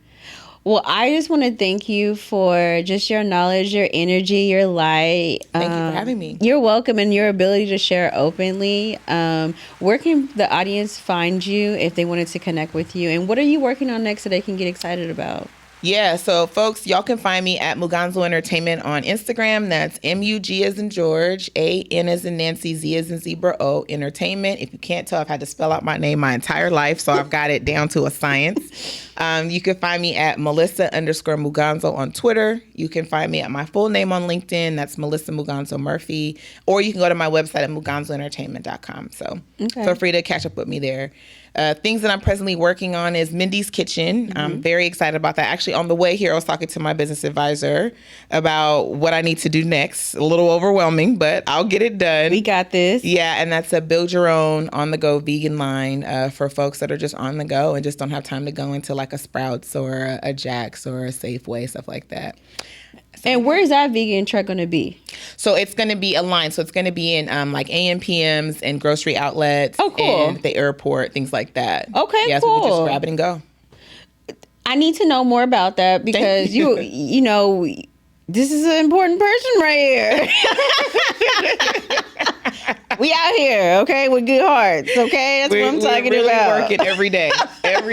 Well, I just want to thank you for just your knowledge, your energy, your light. Thank you for having me. You're welcome, and your ability to share openly. Where can the audience find you if they wanted to connect with you? And what are you working on next that they can get excited about? Yeah, so folks, y'all can find me at Muganzo Entertainment on Instagram. That's MUG as in George, AN as in Nancy, Z as in Zebra, O, Entertainment. If you can't tell, I've had to spell out my name my entire life, so I've got it down to a science. You can find me at Melissa_Muganzo on Twitter. You can find me at my full name on LinkedIn. That's Melissa Muganzo Murphy. Or you can go to my website at muganzoentertainment.com. So feel free to catch up with me there. Things that I'm presently working on is Mindy's Kitchen. I'm very excited about that. Actually, on the way here, I was talking to my business advisor about what I need to do next. A little overwhelming, but I'll get it done. We got this. Yeah, and that's a build your own on-the-go vegan line for folks that are just on the go and just don't have time to go into like a Sprouts or a Jack's or a Safeway, stuff like that. And where's that vegan truck going to be? So it's going to be a line. So it's going to be in like AMPMs and grocery outlets. Oh, cool. And the airport, things like that. Okay, yeah, cool. So we just grab it and go. I need to know more about that because you know, this is an important person right here. We out here, okay, with good hearts, okay? That's what I'm talking really about. Working every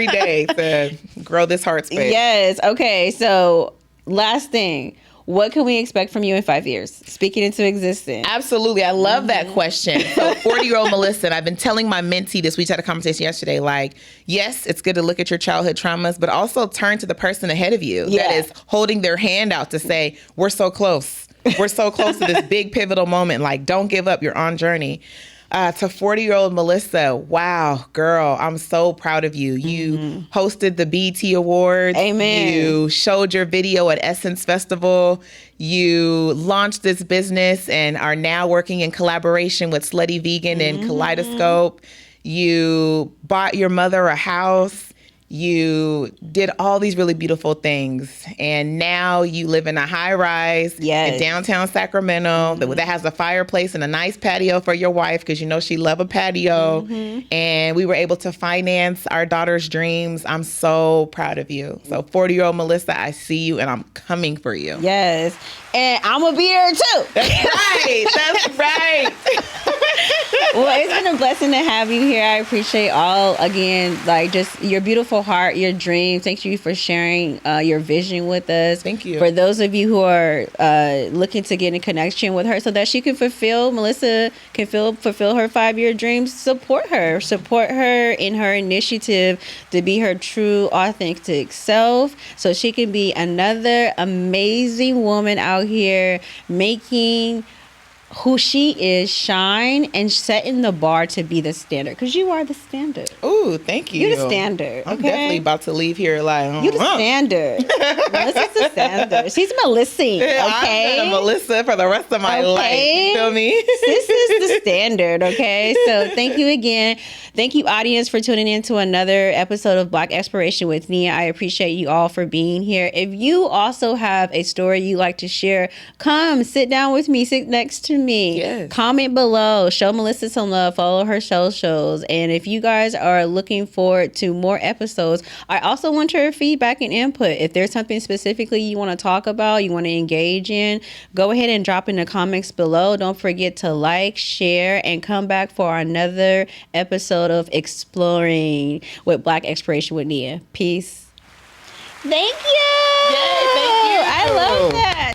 day to grow this heart space. Yes, okay. So last thing. What can we expect from you in 5 years? Speaking into existence. Absolutely. I love that question. So 40-year-old Melissa, and I've been telling my mentee this, we had a conversation yesterday, like, yes, it's good to look at your childhood traumas, but also turn to the person ahead of you that is holding their hand out to say, we're so close. We're so close to this big pivotal moment. Like, don't give up. You're on journey. To 40-year-old Melissa, wow, girl, I'm so proud of you. You hosted the BET Awards. Amen. You showed your video at Essence Festival. You launched this business and are now working in collaboration with Slutty Vegan and Kaleidoscope. You bought your mother a house. You did all these really beautiful things, and now you live in a high-rise in downtown Sacramento that has a fireplace and a nice patio for your wife because you know she loves a patio, and we were able to finance our daughter's dreams. I'm so proud of you. So 40-year-old Melissa, I see you, and I'm coming for you. Yes, and I'm going to be there too. That's right. That's right. Well, it's been a blessing to have you here. I appreciate again, like just your beautiful heart, your dreams. Thank you for sharing your vision with us. Thank you. For those of you who are looking to get in connection with her so that she can Melissa can fulfill her 5-year dreams, support her in her initiative to be her true, authentic self so she can be another amazing woman out here making who she is shine and setting the bar to be the standard because you are the standard. Ooh, thank you. You're the standard. I'm definitely about to leave here like you're the standard. Melissa's the standard. She's Melissa. Okay, I'm Melissa for the rest of my life. You feel me? This is the standard. Okay, so thank you again. Thank you, audience, for tuning in to another episode of Black Exploration with Nia. I appreciate you all for being here. If you also have a story you like to share, come sit down with me, sit next to me. Yes. Comment below. Show Melissa some love. Follow her shows. And if you guys are looking forward to more episodes, I also want your feedback and input. If there's something specifically you want to talk about, you want to engage in, go ahead and drop in the comments below. Don't forget to like, share, and come back for another episode of Exploring with Black Exploration with Nia. Peace. Thank you. Yay, thank you. I love that.